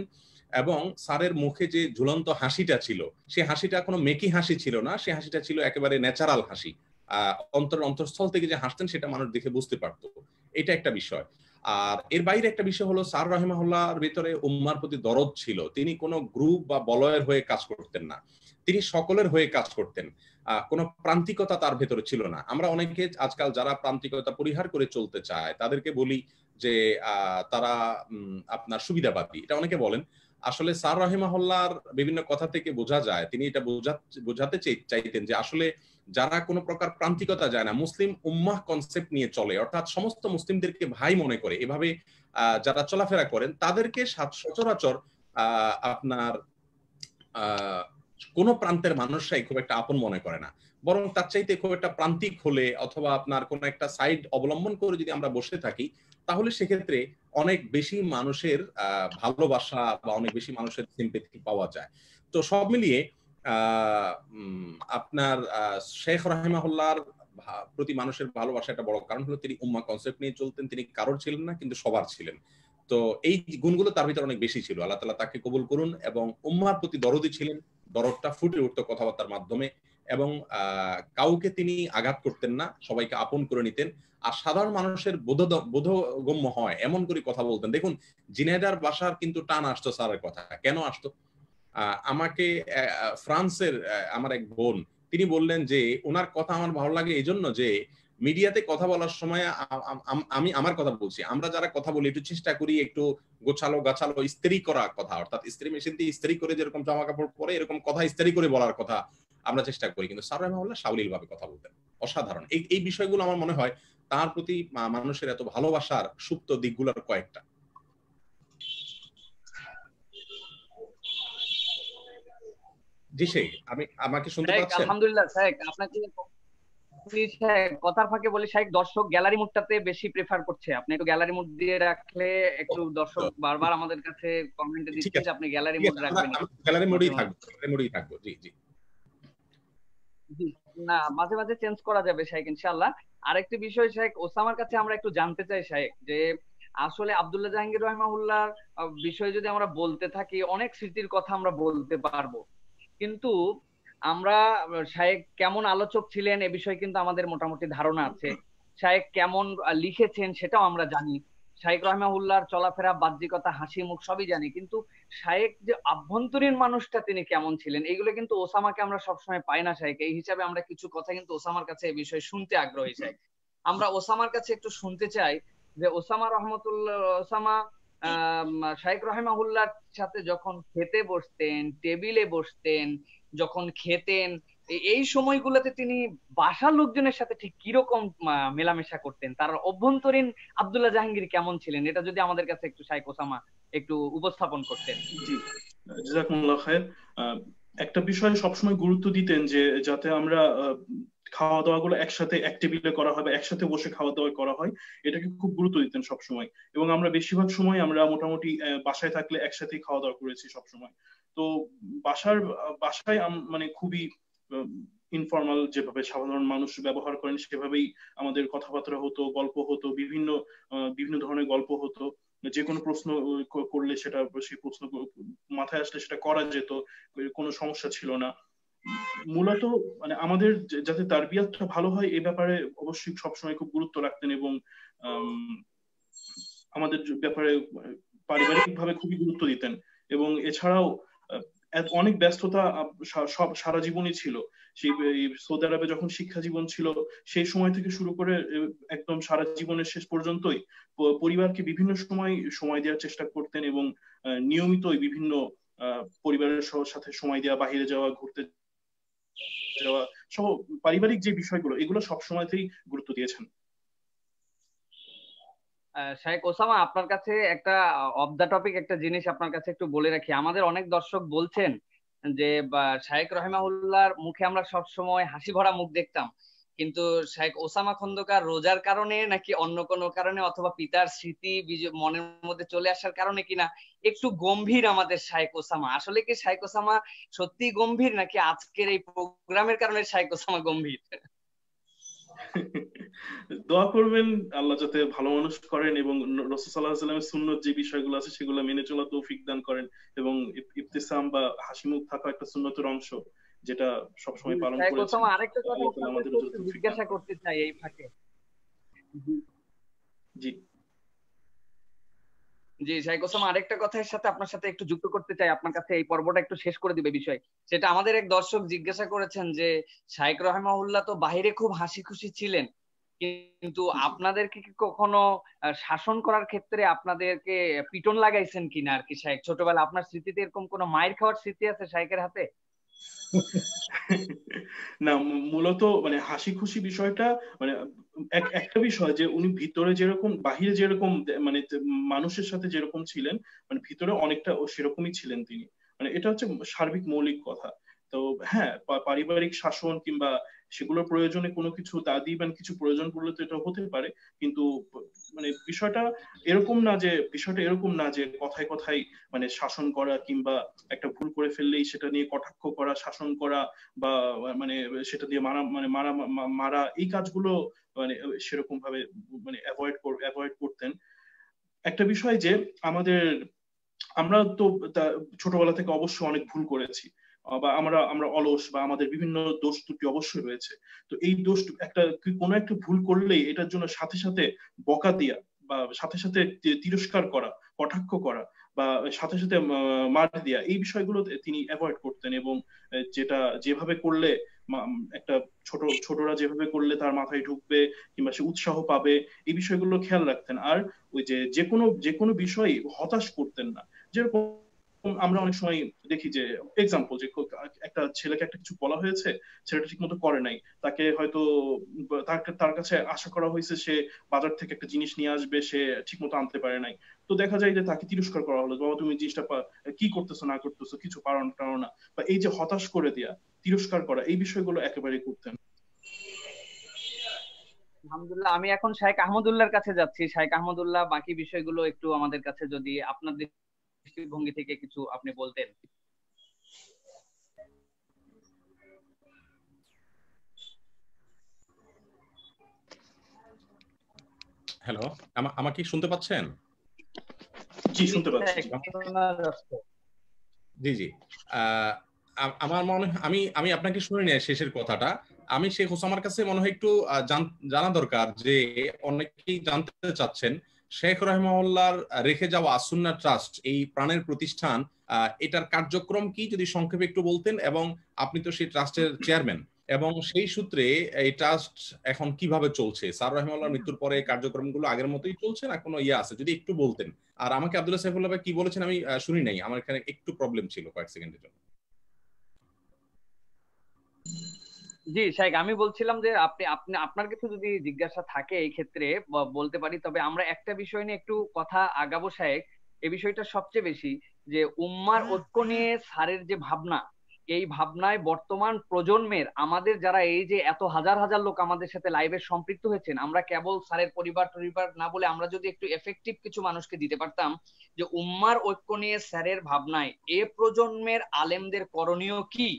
এবং স্যারের মুখে যে ঝুলন্ত হাসিটা ছিল, সে হাসিটা কোনো মেকি হাসি ছিল না, সে হাসিটা ছিল একেবারে ন্যাচারাল হাসি। অন্তঃস্থল থেকে যে হাসতেন সেটা মানুষ দেখে বুঝতে পারত। এটা একটা বিষয়। আর এর বাইরে একটা বিষয় হলো, স্যার রাহিমাহুল্লাহর ভিতরে উম্মার প্রতি দরদ ছিল। তিনি কোনো গ্রুপ বা বলয়ের হয়ে কাজ করতেন না, তিনি সকলের হয়ে কাজ করতেন। কোনো প্রান্তিকতা তার ভেতরে ছিল না। আমরা অনেকে আজকাল যারা প্রান্তিকতা পরিহার করে চলতে চায় তাদেরকে বলি যে তারা আপনার সুবিধাবাদী, এটা অনেকে বলেন। আসলে স্যার রাহিমাহুল্লাহর বিভিন্ন কথা থেকে বোঝা যায় তিনি এটা বোঝাতে চাইতেন যে আসলে যারা কোনো প্রকার প্রান্তিকতা যায় না, মুসলিম উম্মাহ কনসেপ্ট নিয়ে চলে, অর্থাৎ সমস্ত মুসলিমদেরকে ভাই মনে করে, এভাবে যারা চলাফেরা করেন তাদেরকে সচরাচর আপনার কোন প্রান্তের মানুষরাই খুব একটা আপন মনে করে না। বরং তার চাইতে খুব একটা প্রান্তিক হলে অথবা আপনার কোন একটা সাইড অবলম্বন করে যদি আমরা বসে থাকি, তাহলে সেক্ষেত্রে অনেক বেশি মানুষের ভালোবাসা বা অনেক বেশি মানুষের সিম্পেথি পাওয়া যায়। তো সব মিলিয়ে আপনার শেখ রাহিমাহুল্লাহর প্রতি মানুষের ভালোবাসা একটা বড় কারণ হলো তিনি উম্মাহ কনসেপ্ট নিয়ে চলতেন। তিনি কারোর ছিলেন না, কিন্তু সবার ছিলেন। তো এই গুণগুলো তার ভিতরে অনেক বেশি ছিল। আল্লাহ তাআলা তাকে কবুল করুন। এবং উম্মাহর প্রতি দরদি ছিলেন, দরদটা ফুটে উঠতো কথাবার্তার মাধ্যমে। এবং কাউকে তিনি আঘাত করতেন না, সবাইকে আপন করে নিতেন। আর সাধারণ মানুষের বোধগম্য হয় এমন করে কথা বলতেন। দেখুন, জিনেদার বাসার কিন্তু টান আসতো স্যারের কথা। কেন আসতো? আমাকে ফ্রান্সের আমার এক বোন, তিনি বললেন যে ওনার কথা আমার ভালো লাগে এই জন্য যে মিডিয়াতে কথা বলার সময় আমি আমার কথা বলছি, আমরা যারা কথা বলি একটু চেষ্টা করি একটু গোছালো গাছালো ইস্ত্রি করা কথা, অর্থাৎ ইস্ত্রি মেশিন দিয়ে ইস্ত্রি করে যেরকম জামা কাপড় পরে এরকম কথা ইস্ত্রি করে বলার কথা আমরা চেষ্টা করি। কিন্তু স্যার রাহিমাহুল্লাহ সাবলীল ভাবে কথা বলতেন, অসাধারণ। এই বিষয়গুলো আমার মনে হয় তার প্রতি মানুষের এত ভালোবাসার সুপ্ত দিকগুলোর কয়েকটা। জি শেখ, আমাকে শুনতে পাচ্ছেন? আলহামদুলিল্লাহ শেখ, আপনাকে কথার ফাঁকে বলি শেখ, দর্শক গ্যালারি মুডটাতে বেশি প্রেফার করছে, আপনি একটু গ্যালারি মুড দিয়ে রাখলে একটু, দর্শক বারবার আমাদের কাছে কমেন্টে দিচ্ছে যে আপনি গ্যালারি মুড রাখবেন। গ্যালারি মোডেই থাকবো। জি জি জি, না মাঝে মাঝে চেঞ্জ করা যাবে শেখ ইনশাআল্লাহ। আরেকটি বিষয় শেখ, ওসামার কাছে আমরা একটু জানতে চাই শেখ, যে আসলে আব্দুল্লাহ জাহাঙ্গীর রহিমাহুল্লাহর বিষয়ে যদি আমরা বলতে থাকি অনেক স্মৃতির কথা আমরা বলতে পারবো, কিন্তু আমরা শায়েখ কেমন আলোচক ছিলেন এ বিষয়ে কিন্তু আমাদের মোটামুটি ধারণা আছে। শায়েখ কেমন লিখেছেন সেটাও আমরা জানি। শায়েখ রহিমাহুল্লাহর চলাফেরা, বাহ্যিকতা, হাসি মুখ সবই জানি, কিন্তু শায়েখ যে আভ্যন্তরীণ মানুষটা তিনি কেমন ছিলেন এগুলো কিন্তু ওসামাকে আমরা সবসময় পাই না শায়েখ। এই হিসাবে আমরা কিছু কথা কিন্তু ওসামার কাছে এই বিষয়ে শুনতে আগ্রহী শায়েখ। আমরা ওসামার কাছে একটু শুনতে চাই যে ওসামা শায়েখ রহিমাহুল্লাহর সাথে যখন খেতে বসতেন, টেবিলে বসতেন, যখন খেতেন, এই সময়গুলোতে তিনি বাসার লোকজনের সাথে ঠিক কিরকম মেলামেশা করতেন, তার অভ্যন্তরীণ আব্দুল্লাহ জাহাঙ্গীর কেমন ছিলেন, এটা যদি আমাদের কাছে একটু শাইখ ওসামা একটু উপস্থাপন করতেন। জি, জাযাকুমুল্লাহ খায়ের। একটা বিষয়ে সবসময় গুরুত্ব দিতেন যে যাতে আমরা খাওয়া দাওয়া গুলো একসাথে এক টেবিলে করা হয় বা একসাথে বসে খাওয়া দাওয়া করা হয়, এটাকে খুব গুরুত্ব দিতেন সবসময়। এবং আমরা বেশিরভাগ সময় আমরা মোটামুটি বাসায় থাকলে একসাথেই খাওয়া দাওয়া করেছি সবসময়। তো বাসায় মানে খুবই ইনফর্মাল, যেভাবে সাধারণ মানুষ ব্যবহার করেন সেভাবেই আমাদের কথাবার্তা হতো, গল্প হতো, বিভিন্ন ধরনের গল্প হতো। যে কোনো প্রশ্ন করলে সেটা, সেই প্রশ্ন মাথায় আসলে সেটা করা যেত, কোনো সমস্যা ছিল না। মূলত মানে আমাদের যাতে তারবিয়াতটা ভালো হয় এই ব্যাপারে অবশ্যই সবসময় খুব গুরুত্ব রাখতেন এবং আমাদের ব্যাপারে পারিবারিকভাবে খুবই গুরুত্ব দিতেন। এবং এছাড়াও অনেক ব্যস্ততা সব সারা জীবনই ছিল। সেই সৌদি আরবে যখন শিক্ষা জীবন ছিল সেই সময় থেকে শুরু করে একদম সারা জীবনের শেষ পর্যন্তই পরিবারকে বিভিন্ন সময় দেওয়ার চেষ্টা করতেন এবং নিয়মিতই বিভিন্ন পরিবারের সাথে সময় দেওয়া, বাহিরে যাওয়া, ঘুরতে যাওয়া সহ পারিবারিক যে বিষয়গুলো এগুলো সব সময়তেই গুরুত্ব দিয়েছেন। শাইখ ওসামা, আপনার কাছে একটা অফ দা টপিক একটা জিনিস আপনার কাছে একটু বলে রাখি। আমাদের অনেক দর্শক বলছেন যে শাইখ রহিমাহুল্লাহর মুখে আমরা সব সময় হাসি ভরা মুখ দেখতাম, কিন্তু শাইখ ওসামা খন্দকার রোজার কারণে নাকি অন্য কোনো কারণে অথবা পিতার স্মৃতি মনের মধ্যে চলে আসার কারণে কিনা একটু গম্ভীর আমাদের শাইখ ওসামা। আসলে কি শাইখ ওসামা সত্যি গম্ভীর নাকি আজকের এই প্রোগ্রামের কারণে শাইখ ওসামা গম্ভীর? দোয়া করবেন আল্লাহ যাতে ভালো মানুষ করেন এবং রাসূল সাল্লাল্লাহু আলাইহি ওয়াসাল্লামের সুন্নত যে বিষয়গুলো আছে সেগুলো মেনে চলার তৌফিক দান করেন এবং ইবতিসাম বা হাসি মুখ থাকা একটা সুন্নতের অংশ যেটা সবসময় পালন করেছেন। আরেকটা কথা আমাদের জিজ্ঞাসা করতে চাই এই ফাঁকে। জি জি শাইখ ওসামা, আরেকটা কথার সাথে আপনার সাথে একটু যুক্ত করতে চাই, আপনার কাছে এই পর্বটা একটু শেষ করে দিবে বিষয়। সেটা আমাদের এক দর্শক জিজ্ঞাসা করেছেন যে শাইখ রহিমাহুল্লাহ তো বাহিরে খুব হাসি খুশি ছিলেন, কিন্তু আপনাদেরকে কি কখনো শাসন করার ক্ষেত্রে আপনাদেরকে পিটন লাগাইছেন কিনা আর কি শাইখ? ছোটবেলা আপনার স্মৃতিতে এরকম কোনো মায়ের খাওয়ার স্মৃতি আছে শাইখের হাতে? না, মূলত মানে হাসি খুশি বিষয়টা মানে একটা বিষয় যে উনি ভিতরে যেরকম বাহিরে যেরকম মানে মানুষের সাথে যেরকম ছিলেন মানে ভিতরে অনেকটা সেরকমই ছিলেন তিনি। মানে এটা হচ্ছে সার্বিক মৌলিক কথা। তো হ্যাঁ, পারিবারিক শাসন কিংবা সেগুলোর প্রয়োজনে কোনো কিছু দাদি বা কিছু প্রয়োজন পড়লে তো এটা হতে পারে, কিন্তু মানে বিষয়টা এরকম না যে কথায় কথায় মানে শাসন করা কিংবা একটা ভুল করে ফেললেই সেটা নিয়ে কটাক্ষ করা, শাসন করা বা মানে সেটা দিয়ে মারা এই কাজগুলো মানে সেরকম ভাবে মানে অ্যাভয়েড করতেন। একটা বিষয় যে আমরা তো ছোটবেলা থেকে অবশ্যই অনেক ভুল করেছি বা আমরা অলস বা আমাদের বিভিন্ন দোষ ত্রুটি অবশ্যই রয়েছে। তো এই দোষ কোনো একটা ভুল করলেই এটার জন্য সাথে সাথে বকা দিয়া বা সাথে সাথে তিরস্কার করা, কটাক্ষ করা বা সাথে সাথে মার দেয়া এই বিষয়গুলো তিনি অ্যাভয়েড করতেন এবং যেভাবে করলে একটা ছোটরা যেভাবে করলে তার মাথায় ঢুকবে কিংবা সে উৎসাহ পাবে এই বিষয়গুলো খেয়াল রাখতেন। আর ওই যে কোনো বিষয় হতাশ করতেন না। যেরকম আমরা অনেক সময় দেখি যে এক্সাম্পল যে একটা ছেলেকে একটা কিছু বলা হয়েছে, ছেলেটা ঠিক মতো করে নাই, তাকে হয়তো তার কাছে আশা করা হয়েছে সে বাজার থেকে একটা জিনিস নিয়ে আসবে, সে ঠিক মতো আনতে পারে নাই। তো দেখা যায় যে তাকে তিরস্কার করা হলো, বাবা তুমি জিনিসটা কি করতেছো না করতেছো, কিছু পারো না, বা এই যে হতাশ করে দেয়া, তিরস্কার করা এই বিষয়গুলো একেবারে করতেন। আলহামদুলিল্লাহ, আমি এখন শাইখ আহমদুল্লাহর কাছে যাচ্ছি। শাইখ আহমদুল্লাহ, বাকি বিষয়গুলো একটু আমাদের কাছে যদি আপনার দৃষ্টিভঙ্গি থেকে কিছু আপনি বলতেন। হ্যালো, আমাকে শুনতে পাচ্ছেন? জি, শুনতে পাচ্ছি। জি জি, আমার মনে হয় আমি আপনাকে শুনে নিয়ে শেষের কথাটা আমি শেখ ওসামার কাছে মনে হয় একটু জানা দরকার যে অনেকেই জানতে চাচ্ছেন শেখ রহিমাহুল্লাহর রেখে যাওয়া আসুন্নাহ ট্রাস্ট, এই প্রাণের প্রতিষ্ঠান, এটার কার্যক্রম কি যদি সংক্ষেপে একটু বলতেন, এবং আপনি তো সেই ট্রাস্টের চেয়ারম্যান, এবং সেই সূত্রে এই ট্রাস্ট এখন কিভাবে চলছে, স্যার রহিমাহুল্লাহর মৃত্যুর পরে কার্যক্রমগুলো আগের মতোই চলছে না কোনো আছে যদি একটু বলতেন। আর আমাকে আব্দুল্লাহ সাইফুল্লাহ ভাই কি বলেছেন আমি শুনি নাই, আমার এখানে একটু প্রবলেম ছিল কয়েক সেকেন্ডের জন্য। জি শাইখ, আমি বলছিলাম যে আপনার কিছু যদি জিজ্ঞাসা থাকে এই ক্ষেত্রে বলতে পারি, তবে আমরা একটা বিষয় নিয়ে একটু কথা আগাবো শাইখ। এই বিষয়টা সবচেয়ে বেশি যে উম্মার ঐক্য নিয়ে স্যারের যে ভাবনা, এই ভাবনায় বর্তমান প্রজন্মের আমাদের যারা এই যে এত হাজার হাজার লোক আমাদের সাথে লাইভে সম্পৃক্ত হয়েছেন, আমরা কেবল স্যারের পরিবার না বলে আমরা যদি একটু এফেক্টিভ কিছু মানুষকে দিতে পারতাম যে উম্মার ঐক্য নিয়ে স্যারের ভাবনায় এ প্রজন্মের আলেমদের করণীয় কি,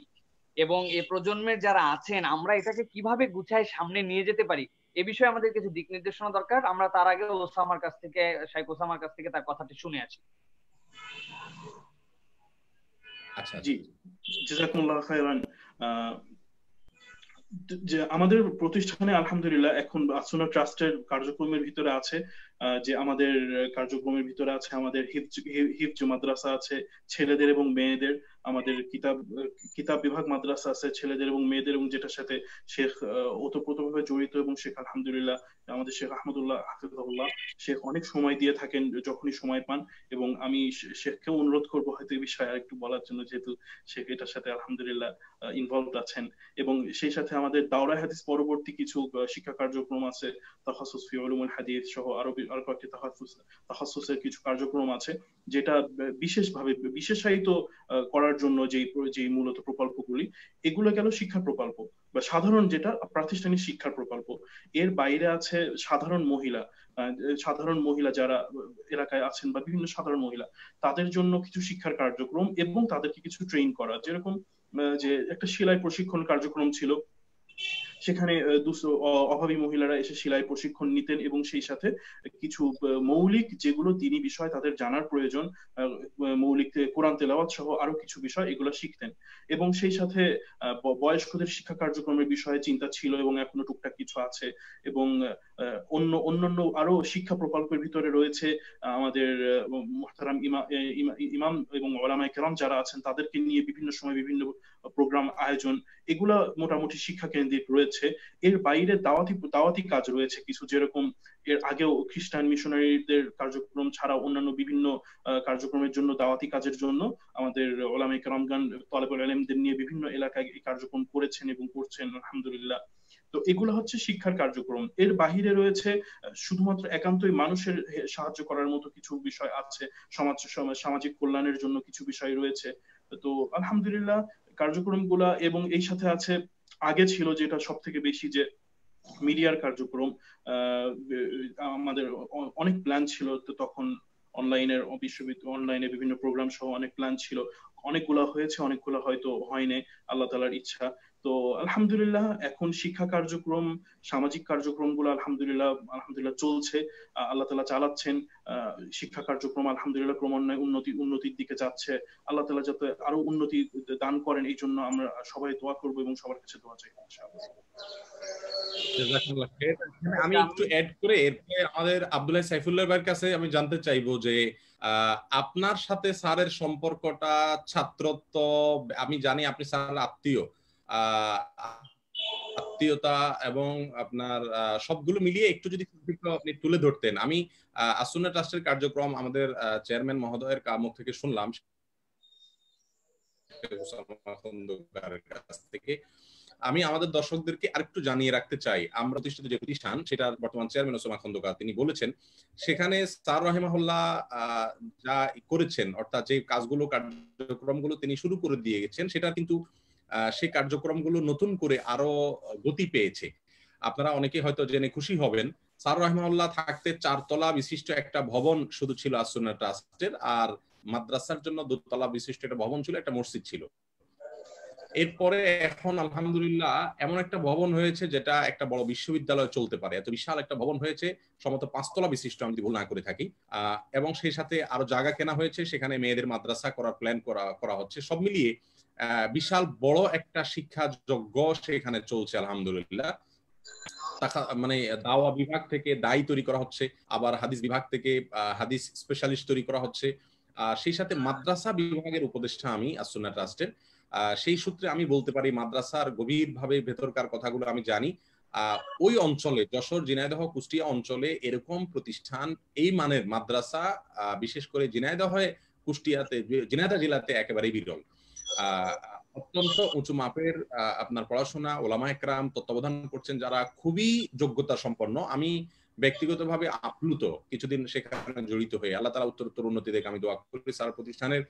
এবং এ প্রজন্মের যারা আছেন আমরা এটাকে কিভাবে গুছায় সামনে নিয়ে যেতে পারি, এ বিষয়ে আমাদের কিছু দিক নির্দেশনা দরকার। আমরা তার আগে ওসামার কাছ থেকে, শাইখ ওসামার কাছ থেকে তার কথাটি শুনে আছি। জি, জাযাকুমুল্লাহ খায়রান। যে আমাদের প্রতিষ্ঠানে আলহামদুলিল্লাহ এখন আসুনা ট্রাস্টের কার্যক্রমের ভিতরে আছে যে আমাদের কার্যক্রমের ভিতরে আছে আমাদের হিফজ মাদ্রাসা আছে ছেলেদের এবং মেয়েদের, আমাদের কিতাব বিভাগ মাদ্রাসা আছে ছেলেদের এবং মেয়েদের, এবং যেটার সাথে শেখ ওতপ্রোতভাবে জড়িত, এবং শেখ আলহামদুলিল্লাহ আমাদের শেখ আহমদুল্লাহ হাফিজাহুল্লাহ শেখ অনেক সময় দিয়ে থাকেন যখনই সময় পান। এবং আমি শেখকেও অনুরোধ করবো হয়তো এই বিষয়ে আরেকটু বলার জন্য, যেহেতু শেখ এটার সাথে আলহামদুলিল্লাহ ইনভলভ আছেন। এবং সেই সাথে আমাদের দাওরা হাদিস পরবর্তী কিছু শিক্ষা কার্যক্রম আছে, তাখাসুস ফি উলুমুল হাদিস সহ আরো কয়েকটি তাখাসুসের কিছু কার্যক্রম আছে, যেটা বিশেষভাবে বিশেষায়িত করার জন্য যেই মূলত প্রকল্পগুলি, এগুলো গেল শিক্ষা প্রকল্প বা সাধারণ যেটা প্রাতিষ্ঠানিক শিক্ষার প্রকল্প। এর বাইরে আছে সাধারণ মহিলা যারা এলাকায় আছেন বা বিভিন্ন সাধারণ মহিলা, তাদের জন্য কিছু শিক্ষার কার্যক্রম এবং তাদেরকে কিছু ট্রেন করা, যেরকম যে একটা সেলাই প্রশিক্ষণ কার্যক্রম ছিল, সেখানে অভাবী মহিলারা এসে সেলাই প্রশিক্ষণ নিতেন এবং সেই সাথে কিছু মৌলিক যেগুলো দিনী বিষয় তাদের জানার প্রয়োজন, মৌলিক কোরআন তেলাওয়াত সহ আরো কিছু বিষয় এগুলো শিখতেন। এবং সেই সাথে বয়স্কদের শিক্ষা কার্যক্রমের বিষয়ে চিন্তা ছিল এবং এখনো টুকটাক কিছু আছে। এবং অন্যান্য আরো শিক্ষা প্রকল্পের ভিতরে রয়েছে আমাদের মুহতারাম ইমাম এবং উলামায়ে কেরাম যারা আছেন তাদেরকে নিয়ে বিভিন্ন সময় বিভিন্ন প্রোগ্রাম আয়োজন, এগুলা মোটামুটি শিক্ষা কেন্দ্রিক রয়েছে। এর বাইরে দাওয়াতি কাজ রয়েছে কিছু, যেরকম এর আগেও খ্রিস্টান মিশনারিদের কার্যক্রম ছাড়া অন্যান্য বিভিন্ন কার্যক্রমের জন্য দাওয়াতি কাজের জন্য আমাদের উলামায়ে কেরামগণ তালেবুল ইলমদের নিয়ে বিভিন্ন এলাকায় এই কার্যক্রম করেছেন এবং করছেন আলহামদুলিল্লাহ। তো এগুলো হচ্ছে শিক্ষার কার্যক্রম। এর বাহিরে রয়েছে শুধুমাত্র একান্তই মানুষের সাহায্য করার মতো কিছু বিষয় আছে, সামাজিক কল্যাণের জন্য কিছু বিষয় রয়েছে। তো আলহামদুলিল্লাহ কার্যক্রমগুলা, এবং এই সাথে আছে আগে ছিল যেটা সব থেকে বেশি, যে মিডিয়ার কার্যক্রম। আমাদের অনেক প্ল্যান ছিল তো তখন, অনলাইনে বিভিন্ন প্রোগ্রাম সহ অনেক প্ল্যান ছিল, অনেকগুলা হয়েছে, অনেকগুলা হয়তো হয়নি, আল্লাহ তাআলার ইচ্ছা। তো আলহামদুলিল্লাহ এখন শিক্ষা কার্যক্রম, সামাজিক কার্যক্রমগুলো আলহামদুলিল্লাহ চলছে, আল্লাহ তাআলা চালাচ্ছেন। শিক্ষা কার্যক্রম আলহামদুলিল্লাহ ক্রমান্বয়ে উন্নতির দিকে যাচ্ছে। আল্লাহ তাআলা যাতে আরো উন্নতি দান করেন, এই জন্য আমরা সবাই দোয়া করব এবং সবার কাছে দোয়া চাই ইনশাআল্লাহ। আমি একটু অ্যাড করে এরপরে আমাদের আব্দুল্লাহ সাইফুল্লাহ ভাইয়ের কাছে আমি জানতে চাইবো যে আপনার সাথে স্যারের সম্পর্কটা ছাত্রত্ব, আমি জানি আপনি স্যার আত্মীয়তা এবং আপনার সবগুলো মিলিয়ে একটু যদি আপনি তুলে ধরতেন। আমি আসুনা ট্রাস্টের কার্যক্রম আমাদের চেয়ারম্যান মহোদয়ের মুখ থেকে শুনলাম কাছ থেকে। আমি আমাদের দর্শকদেরকে আরেকটু জানিয়ে রাখতে চাই, আমরা প্রতিষ্ঠিত যে প্রতিষ্ঠান সেটার বর্তমান চেয়ারম্যান ওসামা খন্দকার তিনি বলেছেন, সেখানে স্যার রাহিমাহুল্লাহ যা করেছেন, অর্থাৎ যে কাজগুলো কার্যক্রমগুলো তিনি শুরু করে দিয়ে গেছেন, সেটা কিন্তু সেই কার্যক্রমগুলো নতুন করে আরো গতি পেয়েছে। আপনারা অনেকে হয়তো জেনে খুশি হবেন, স্যার রাহিমাহুল্লাহ থাকতে 4 তলা বিশিষ্ট একটা ভবন শুধু ছিল আসুনা ট্রাস্টের, আর মাদ্রাসার জন্য 2 তলা বিশিষ্ট একটা ভবন ছিল, একটা মসজিদ ছিল। এরপরে এখন আলহামদুলিল্লাহ এমন একটা ভবন হয়েছে যেটা একটা বড় বিশ্ববিদ্যালয় চলতে পারে, এত বিশাল একটা ভবন হয়েছে, সম্ভবত 5 তলা বিশিষ্ট আমি ভুল না করে থাকি। এবং সেই সাথে আরো জায়গা কেনা হয়েছে, সেখানে মেয়েদের মাদ্রাসা করার প্ল্যান করা হচ্ছে। সব মিলিয়ে বিশাল বড় একটা শিক্ষা যজ্ঞ সেখানে চলছে আলহামদুলিল্লাহ। মানে দাওয়া বিভাগ থেকে দায়ী তৈরি করা হচ্ছে, আবার হাদিস বিভাগ থেকে হাদিস স্পেশালিস্ট তৈরি করা হচ্ছে। সেই সাথে মাদ্রাসা বিভাগের উপদেষ্টা আমি আসুনা ট্রাস্টের, সেই সূত্রে আমি বলতে পারি মাদ্রাসার গভীরভাবে ভেতরকার কথাগুলো আমি জানি। ওই অঞ্চলে, যশোর, ঝিনাইদহ, কুষ্টিয়া অঞ্চলে এরকম প্রতিষ্ঠান, এই মানের মাদ্রাসা বিশেষ করে ঝিনাইদহ, কুষ্টিয়াতে, ঝিনাইদহ জেলাতে একেবারেই বিরল। অত্যন্ত উঁচু মাপের আপনার পড়াশোনা, ওলামায়ে কেরাম তত্ত্বাবধান করছেন যারা খুবই যোগ্যতা সম্পন্ন। আমি ব্যক্তিগতভাবে আপ্লুত কিছুদিন সেখানে জড়িত হয়ে। আল্লাহ তাআলা উত্তরোত্তর উন্নতি দেখে আমি দোয়া করি স্যার প্রতিষ্ঠানের।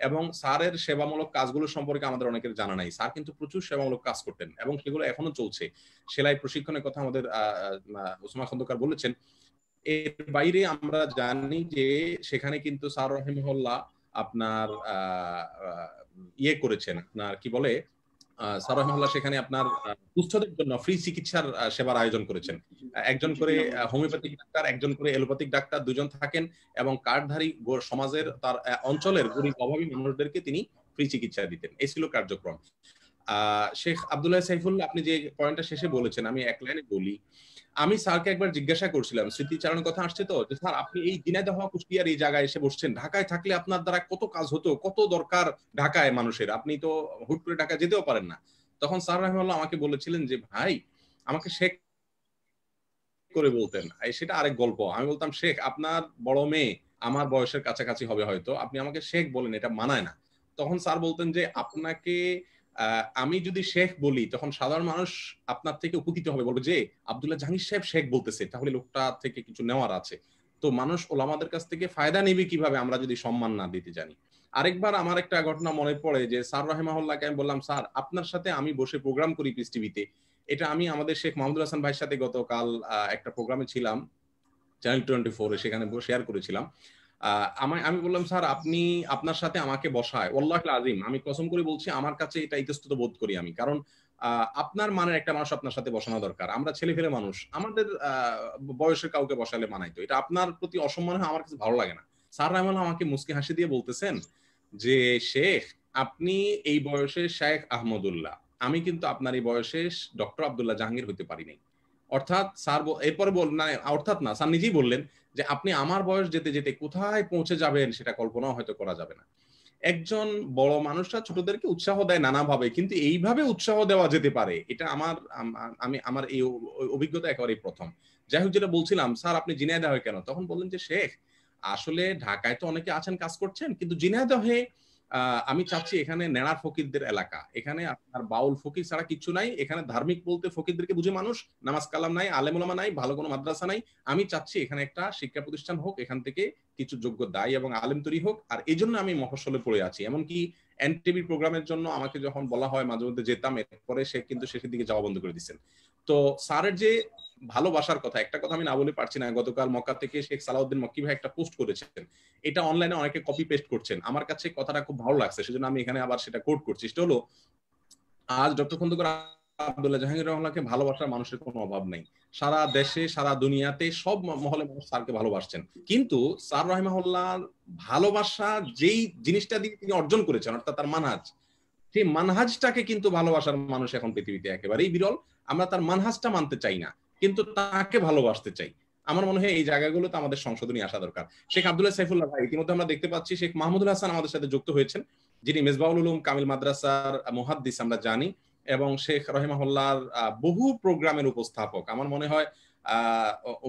এবং স্যারের সেবামূলক কাজগুলো সম্পর্কে আমাদের অনেকের জানা নাই। স্যার কিন্তু প্রচুর সেবামূলক কাজ করতেন এবং সেগুলো এখনো চলছে। সেলাই প্রশিক্ষণের কথা আমাদের ওসামা খন্দকার বলেছেন। এর বাইরে আমরা জানি যে সেখানে কিন্তু স্যার রাহিমাহুল্লাহ আপনার ইয়ে করেছেন, আপনার কি বলে, স্যার রাহিমাহুল্লাহ সেখানে আপনার দুস্থদের জন্য ফ্রি চিকিৎসার সেবার আয়োজন করেছেন। একজন করে হোমিওপ্যাথিক ডাক্তার, একজন করে এলোপ্যাথিক ডাক্তার, দুজন থাকেন এবং কার্ডধারী সমাজের তার অঞ্চলের গরিব অভাবী মানুষদেরকে তিনি ফ্রি চিকিৎসা দিতেন। এই ছিল কার্যক্রম। শেখ আব্দুল্লাহ সাইফুল্লাহ, আপনি যে পয়েন্টটা শেষে বলেছেন আমি এক লাইনে বলি। আমি স্যারকে একবার জিজ্ঞাসা করছিলাম, স্মৃতিচারণের কথা আসছে তো, যে স্যার আপনি এই ঝিনাইদহ কুষ্টিয়ার এই জায়গায় এসে বসছেন, ঢাকায় থাকলে আপনার দ্বারা কত কাজ হতো, কত দরকার ঢাকায় মানুষের, আপনি তো হুট করে ঢাকা যেতেও পারেন না। তখন স্যার রাহিমাহুল্লাহ আমাকে বলেছিলেন যে ভাই আমাকে শেখ করে বলতেন, সেটা আরেক গল্প। আমি বলতাম শেখ আপনার বড় মেয়ে আমার বয়সের কাছাকাছি হবে হয়তো, আপনি আমাকে শেখ বলেন, এটা মানায় না। তখন স্যার বলতেন যে আপনাকে আমি যদি শেখ বলি তখন সাধারণ মানুষ আপনার থেকে উপকৃত হবে, বলবে যে আব্দুল্লাহ জাহাঙ্গীর সাহেব শেখ বলতেছে, তাহলে লোকটা থেকে কিছু নেওয়ার আছে। তো মানুষ ওলামাদের কাছ থেকে ফায়দা নেবে কিভাবে আমরা যদি সম্মান না দিতে জানি। আরেকবার আমার একটা ঘটনা মনে পড়ে যে স্যার রাহিমাহুল্লাহকে আমি বললাম, স্যার আপনার সাথে আমি বসে প্রোগ্রাম করি পিস টিভিতে, এটা আমি আমাদের শেখ মাহমুদুল হাসান ভাইয়ের সাথে গতকাল একটা প্রোগ্রামে ছিলাম চ্যানেল 24 সেখানে শেয়ার করেছিলাম। আমি বললাম স্যার আপনি আপনার সাথে আমাকে বসায়, ওয়াল্লাহি আযীম আমি কসম করে বলছি আমার কাছে এটা ইতস্তত বোধ করি আমি, কারণ আপনার মানের একটা মানুষ আপনার সাথে বসানো দরকার। আমরা ছেলে ফেলে মানুষ, আমাদের বয়সের কাউকে বসালে মানাই, তো এটা আপনার প্রতি অসম্মান হয় আমার কাছে ভালো লাগে না। স্যার রাহমাল্লাহ আমাকে মুস্কি হাসি দিয়ে বলতেছেন যে শেখ আপনি এই বয়সে শেখ আহমদুল্লাহ, আমি কিন্তু আপনার এই বয়সে ডক্টর আব্দুল্লাহ জাহাঙ্গীর হইতে পারি নাই। অর্থাৎ স্যার এরপরে না অর্থাৎ না, স্যার নিজেই বললেন যে আপনি আমার বয়স যেতে যেতে কোথায় পৌঁছে যাবেন সেটা কল্পনাও হয়তো করা যাবে না। একজন বড় মানুষরা ছোটদেরকে উৎসাহ দেয় নানাভাবে, কিন্তু এইভাবে উৎসাহ দেওয়া যেতে পারে এটা আমার এই অভিজ্ঞতা একেবারেই প্রথম। যাই হোক, যেটা বলছিলাম, স্যার আপনি ঝিনাইদহে কেন, তখন বললেন যে শেখ আসলে ঢাকায় তো অনেকে আছেন কাজ করছেন, কিন্তু ঝিনাইদহে আমি চাচ্ছি এখানে নেড়ার ফকিরদের এলাকা, এখানে আপনার বাউল ফকির ছাড়া কিছু নাই, এখানে ধার্মিক বলতে ফকিরদেরকে বুঝে মানুষ, নামাজ কালাম নাই, আলেম ওলামা নাই, ভালো কোনো মাদ্রাসা নাই। আমি চাচ্ছি এখানে একটা শিক্ষা প্রতিষ্ঠান হোক, এখান থেকে কিছু যোগ্য দায়ী এবং আলেম তৈরি হোক। আর এই জন্য আমি মফস্বলে পড়ে আছি। এমনকি এনটিভি প্রোগ্রামের জন্য আমাকে যখন বলা হয় মাঝে মধ্যে যেতাম, এরপরে সে কিন্তু শেষের দিকে যাওয়া বন্ধ করে দিচ্ছেন। তো স্যারের যে ভালোবাসার কথা, একটা কথা আমি না বলে পারছি না, গতকাল মক্কা থেকে শেখ সালাউদ্দিন মক্কি ভাই একটা পোস্ট করেছেন, এটা অনলাইনে অনেকে কপি পেস্ট করছেন, আমার কাছে কথাটা খুব ভালো লাগছে, সেজন্য আমি এখানে আবার সেটা কোট করছি। সেটা হলো, আজ ডক্টর খন্দকার আব্দুল্লাহ জাহাঙ্গীর রহমানকে ভালোবাসার মানুষের কোনো অভাব নেই। সারা দেশে সারা দুনিয়াতে সব মহলে মানুষ স্যারকে ভালোবাসছেন, কিন্তু স্যার রাহিমাহুল্লাহর ভালোবাসা যেই জিনিসটা দিয়ে তিনি অর্জন করেছেন, অর্থাৎ তার মানহাজ, সেই মানহাজটাকে কিন্তু ভালোবাসার মানুষ এখন পৃথিবীতে একেবারেই বিরল। আমরা তার মানহাজটা মানতে চাই না, কিন্তু তাকে ভালোবাসতে চাই। আমার মনে হয় এই জায়গাগুলোতে আমাদের সংশোধনী আসা দরকার। শেখ আব্দুল্লাহ সাইফুল্লাহ ভাই, ইতিমধ্যে আমরা দেখতে পাচ্ছি শেখ মাহমুদুল হাসান আমাদের সাথে যুক্ত হয়েছেন, যিনি মেজবাউল উলুম কামিল মাদ্রাসার মুহাদ্দিস আমরা জানি, এবং শেখ রহিমাহুল্লাহর বহু প্রোগ্রামের উপস্থাপক। আমার মনে হয়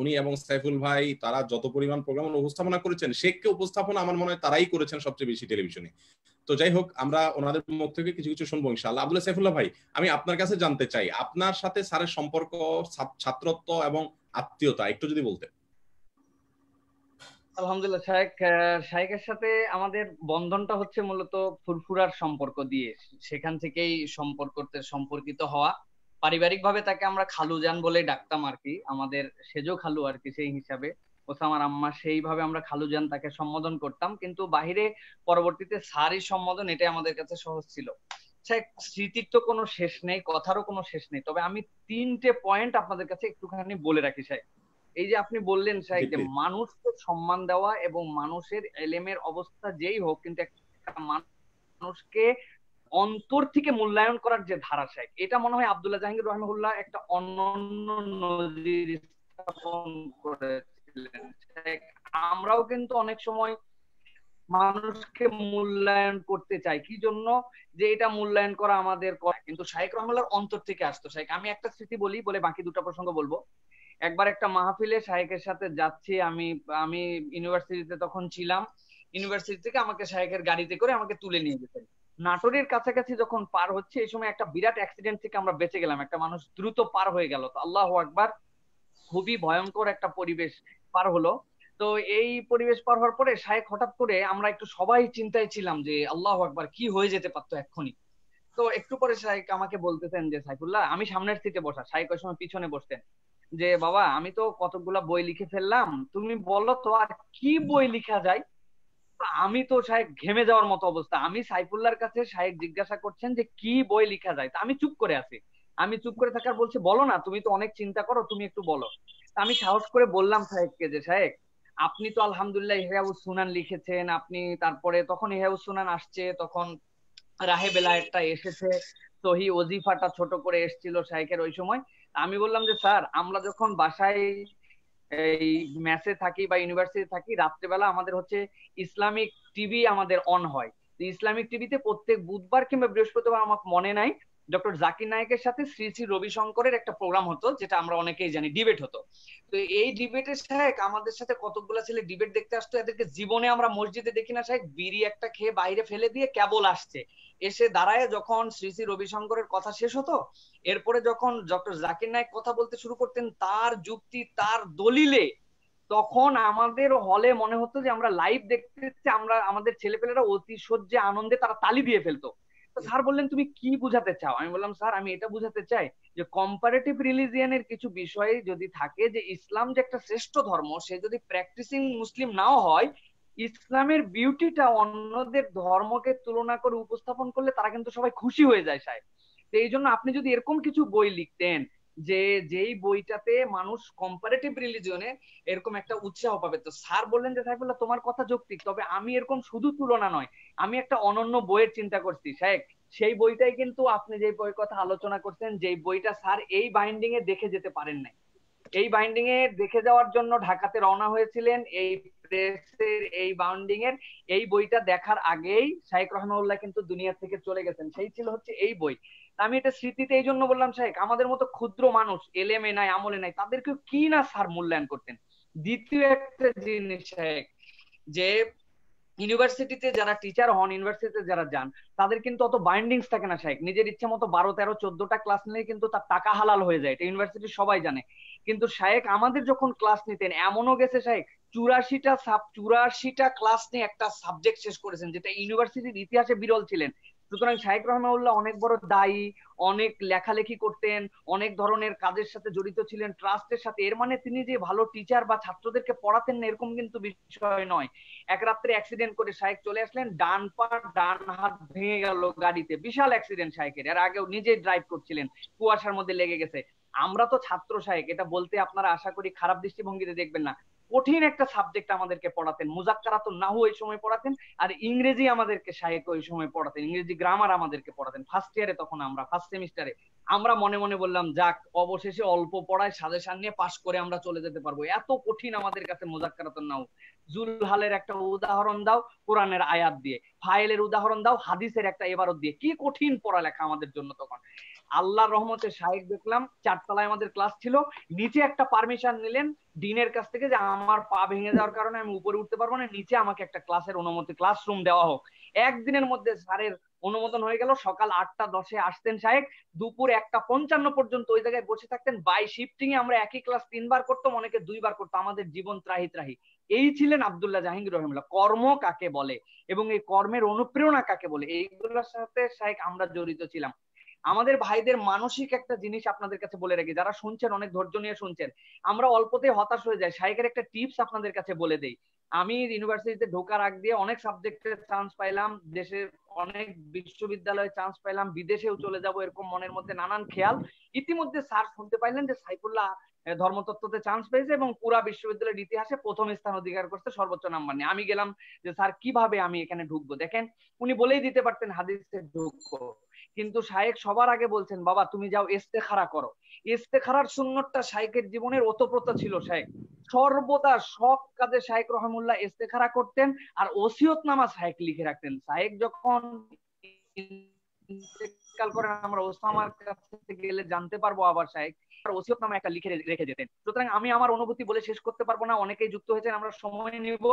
উনি এবং সাইফুল ভাই তারা যত পরিমাণ প্রোগ্রামের উপস্থাপনা করেছেন, শেখকে উপস্থাপনা আমার মনে হয় তারাই করেছেন সবচেয়ে বেশি টেলিভিশনে। তো যাই হোক, আমরা ওনাদের মুখ থেকে কিছু কিছু শুনবো ইনশাআল্লাহ। আব্দুল্লাহ সাইফুল্লাহ ভাই, আমি আপনার কাছে জানতে চাই আপনার সাথে স্যারের সম্পর্ক, ছাত্রত্ব এবং আত্মীয়তা একটু যদি বলতেন। আলহামদুলিল্লাহ শাইখের সাথে আমাদের বন্ধনটা হচ্ছে মূলত ফুরফুরার সম্পর্ক দিয়ে, সেখান থেকেই সম্পর্কিত হওয়া। পারিবারিক ভাবে তাকে আমরা খালুজান বলে ডাকতাম আর কি, আমাদের সেজো খালু আর কি, সেই হিসাবে ওসামার আম্মা, সেইভাবে আমরা খালুজান তাকে সম্বোধন করতাম। কিন্তু বাহিরে পরবর্তীতে স্যারই সম্বোধন, এটাই আমাদের কাছে সহজ ছিল। স্মৃতির তো কোনো শেষ নেই, কথারও কোনো শেষ নেই, তবে আমি 3টে পয়েন্ট আপনাদের কাছে একটুখানি বলে রাখি। এই যে আপনি বললেন শাইখ যে মানুষকে সম্মান দেওয়া এবং মানুষের এলেমের অবস্থা যেই হোক, কিন্তু একটা মানুষকে অন্তর থেকে মূল্যায়ন করার যে ধারা, শাইখ এটা মনে হয় আব্দুল্লাহ জাহাঙ্গীর রহমাহুল্লাহ একটা অনন্য নজির স্থাপন করেছিলেন। আমরাও কিন্তু অনেক সময় মানুষকে মূল্যায়ন করতে চাই, কি জন্য যে এটা মূল্যায়ন করা আমাদের, কিন্তু শাইখ রহমাহুল্লাহর অন্তর থেকে আসতো। শাইখ, আমি একটা স্মৃতি বলি, বলে বাকি দুটো প্রসঙ্গ বলবো। একবার একটা মাহফিলে শাইখের সাথে যাচ্ছি, আমি ইউনিভার্সিটিতে তখন ছিলাম, ইউনিভার্সিটি থেকে আমাকে শাইখের গাড়িতে করে আমাকে তুলে নিয়ে যেতেন। নাটোরের কাছাকাছি যখন পার হচ্ছে, এই সময় একটা বিরাট অ্যাক্সিডেন্ট থেকে আমরা বেঁচে গেলাম, একটা মানুষ দ্রুত পার হয়ে গেল। তো আল্লাহু আকবার, খুবই ভয়ঙ্কর একটা পরিবেশ পার হলো। তো এই পরিবেশ পার হওয়ার পরে শাইখ হঠাৎ করে, আমরা একটু সবাই চিন্তায় ছিলাম যে আল্লাহু আকবার, কি হয়ে যেতে পারতো এক্ষুনি। তো একটু পরে শাইখ আমাকে বলতেছেন যে সাইফুল্লাহ, আমি সামনের সিটে বসা, শাইখ ওই সময় পিছনে বসতেন, যে বাবা আমি তো কতগুলা বই লিখে ফেললাম, তুমি বলো তো আর কি বই লিখা যায়। আমি তো শাইখ ঘেমে যাওয়ার মতো অবস্থা। আমি সাইফুল্লাহর কাছে শাইখ জিজ্ঞাসা করছেন যে কি বই লিখা যায়, তা আমি চুপ করে আছি। আমি চুপ করে থাকার বলছে, বলো না, তুমি তো অনেক চিন্তা করো, তুমি একটু বলো। আমি সাহস করে বললাম শাইখকে যে শাইখ, আপনি তো আলহামদুলিল্লাহ ইহয়াউস সুনান লিখেছেন, আপনি তারপরে তখন ইহয়াউস সুনান আসছে, তখন রাহে বেলায়েতটা এসেছে, সহি ওজিফাটা ছোট করে এসেছিল শাইখের ওই সময়। আমি বললাম যে স্যার আমরা যখন বাসায় এই মেসে থাকি বা ইউনিভার্সিটি থাকি, রাত্রেবেলা আমাদের হচ্ছে ইসলামিক টিভি আমাদের অন হয়। ইসলামিক টিভিতে প্রত্যেক বুধবার কিংবা বৃহস্পতিবার, আমার মনে নাই, ডক্টর জাকির নায়েকের সাথে শ্রী শ্রী রবিশঙ্করের একটা প্রোগ্রাম হতো, যেটা আমরা অনেকেই জানি ডিবেট হতো। তো এই ডিবেটের শায়েখ আমাদের সাথে কতগুলো ছেলে ডিবেট দেখতে আসতো, এদেরকে জীবনে আমরা মসজিদে দেখি না শায়েখ, বিড়ি একটা খেয়ে বাইরে ফেলে দিয়ে কেবল আসছে, এসে দাঁড়ায় যখন শ্রী শ্রী রবিশঙ্করের কথা শেষ হতো, এরপরে যখন ডক্টর জাকির নায়েক কথা বলতে শুরু করতেন তার যুক্তি তার দলিলে, তখন আমাদের হলে মনে হতো যে আমরা লাইভ দেখতেছি, আমরা আমাদের ছেলেপেলেরা অতি সহ্যে আনন্দে তারা তালি দিয়ে ফেলতো। তো স্যার বললেন তুমি কি বুঝাতে চাও? আমি বললাম স্যার আমি এটা বুঝাতে চাই যে কম্পারেটিভ রিলিজিয়ানের কিছু বিষয় যদি থাকে, যে ইসলাম যে একটা শ্রেষ্ঠ ধর্ম, সে যদি প্র্যাকটিসিং মুসলিম নাও হয়, ইসলামের বিউটিটা অন্যদের ধর্মকে তুলনা করে উপস্থাপন করলে তারা কিন্তু সবাই খুশি হয়ে যায় সাহেব। তো এই জন্য আপনি যদি এরকম কিছু বই লিখতেন যে যেই বইটাতে মানুষ কম্পারেটিভ রিলিজিয়নে এরকম একটা উৎসাহ পাবে। তো স্যার বললেন যে সাইফুল্লাহ তোমার কথা যৌক্তিক, তবে আমি এরকম শুধু তুলনা নয়, আমি একটা অনন্য বইয়ের চিন্তা করছি সাহেব। সেই বইটাই কিন্তু আপনি যে বইয়ের কথা আলোচনা করছেন, যেই বইটা স্যার এই বাইন্ডিং এ দেখে যেতে পারেন নাই, এই বাইন্ডিং এ দেখে যাওয়ার জন্য ঢাকাতে রওনা হয়েছিলেন, এই প্রেসের এই বাইন্ডিং এর এই বইটা দেখার আগেই শাইখ রহমাউল্লাহ কিন্তু দুনিয়া থেকে চলে গেছেন, সেই ছিল হচ্ছে এই বই। আমি এটা স্মৃতিতে এই জন্য বললাম শাইখ, আমাদের মতো ক্ষুদ্র মানুষ এলেমে নাই আমলে নাই, তাদেরকে কি না স্যার মূল্যায়ন করতেন। দ্বিতীয় একটা জিনিস শাইখ, যে ইউনিভার্সিটিতে যারা টিচার হন, ইউনিভার্সিটিতে যারা যান, তাদের কিন্তু অত বাইন্ডিংস থাকে না শাইখ, নিজের ইচ্ছে মতো 12, 13, 14টা ক্লাস নিলে কিন্তু তার টাকা হালাল হয়ে যায়, এটা ইউনিভার্সিটির সবাই জানে। কিন্তু শাইখ আমাদের যখন ক্লাস নিতেন এমনও গেছে শাইখ 84টা ক্লাস নিয়ে একটা সাবজেক্ট শেষ করেছেন, যেটা ইউনিভার্সিটির ইতিহাসে বিরল ছিলেন। সুতরাং শাইখ রহমাউল্লাহ অনেক বড় দায়ী, অনেক লেখালেখি করতেন, অনেক ধরনের কাজের সাথে জড়িত ছিলেন, ট্রাস্টের সাথে। এর মানে তিনি যে ভালো টিচার বা ছাত্রদেরকে পড়াতেন না এরকম কিন্তু বিষয় নয়। এক রাত্রে অ্যাক্সিডেন্ট করে শাইখ চলে আসলেন, ডান পা ডান হাত ভেঙে গেল গাড়িতে, বিশাল অ্যাক্সিডেন্ট শাইখের। এর আগেও নিজে ড্রাইভ করছিলেন, কুয়াশার মধ্যে লেগে গেছে। আমরা তো ছাত্র শাইখ, এটা বলতে আপনারা আশা করি খারাপ দৃষ্টিভঙ্গিতে দেখবেন না, কঠিন একটা সাবজেক্ট আমাদেরকে পড়াতেন, মুজাক্কারাতুন নাহু ওই সময় পড়াতেন, আর ইংরেজি আমাদেরকে শাইখ ওই সময় পড়াতেন, ইংরেজি গ্রামার আমাদেরকে পড়াতেন ফার্স্ট ইয়ারে, তখন আমরা ফার্স্ট সেমিস্টারে। আমরা মনে মনে বললাম যাক অবশেষে অল্প পড়ায় সাজেশন নিয়ে পাশ করে আমরা চলে যেতে পারবো, এত কঠিন আমাদের কাছে মুজাক্কারাতুন নাহু। জুলহালের একটা উদাহরণ দাও কোরআনের আয়াত দিয়ে, ফাইলের উদাহরণ দাও হাদিসের একটা ইবারত দিয়ে, কি কঠিন পড়ালেখা আমাদের জন্য তখন। আল্লাহর রহমতে শাইখ দেখলাম 4 তলায় আমাদের ক্লাস ছিল, নিচে একটা পারমিশন নিলেন ডিনের কাছ থেকে যে আমার পা ভেঙে যাওয়ার কারণে আমি উপরে উঠতে পারবো না, নিচে আমাকে একটা ক্লাসের অনুমতি, ক্লাসরুম দেওয়া হোক। একদিনের মধ্যে স্যারের অনুমোদন হয়ে গেল, সকাল 8টা 10-এ আসতেন শাইখ, দুপুর 1টা 55 পর্যন্ত ওই জায়গায় বসে থাকতেন। বাই শিফটিং এ আমরা একই ক্লাস 3 বার করতাম, অনেকে 2 বার করতো, আমাদের জীবন ত্রাহি ত্রাহি। এই ছিলেন আব্দুল্লাহ জাহাঙ্গীর রহিমুল্লাহ। কর্ম কাকে বলে এবং এই কর্মের অনুপ্রেরণা কাকে বলে, এইগুলোর সাথে শাইখ আমরা জড়িত ছিলাম। আমাদের ভাইদের মানসিক একটা জিনিস আপনাদের কাছে বলে রাখি, যারা শুনছেন অনেক ধৈর্য নিয়ে শুনছেন, আমরা অল্পতে হতাশ হয়ে যাই, শাইখের একটা টিপস আপনাদের কাছে বলে দেই। আমি ইউনিভার্সিটিতে ঢোকার আগ দিয়ে অনেক সাবজেক্টে চান্স পাইলাম, দেশের অনেক বিশ্ববিদ্যালয়ে চান্স পাইলাম, বিদেশেও চলে যাব এরকম মনের মধ্যে নানান খেয়াল। ইতিমধ্যে স্যার শুনতে পাইলেন যে সাইফুল্লাহ ধর্মতত্ত্বতে চান্স পেয়েছে এবং পুরা বিশ্ববিদ্যালয়ের ইতিহাসে প্রথম স্থান অধিকার করছে সর্বোচ্চ নাম্বার নিয়ে। আমি গেলাম যে স্যার কিভাবে আমি এখানে ঢুকবো, দেখেন উনি বলেই দিতে পারতেন হাদিসে ঢুকবো, কিন্তু শাইখ সবার আগে বলছেন বাবা তুমি যাও ইস্তেখারা করো। ইস্তেখারার সুন্নতটা শাইখের জীবনের ওতপ্রোত ছিল। শাইখ সর্বদা সব কাজে শাইখ রহমুল্লাহ ইস্তেখারা করতেন আর ওসিয়তনামা শাইখ লিখে রাখতেন। শাইখ যখন ইন্তেকাল করেন আমরা ওসামার কাছে গেলে জানতে পারবো আবার শাইখ ওসিয়তনামা একটা লিখে রেখে যেতেন। সুতরাং আমি আমার অনুভূতি বলে শেষ করতে পারবো না, অনেকেই যুক্ত হয়েছেন, আমরা সময় নিব।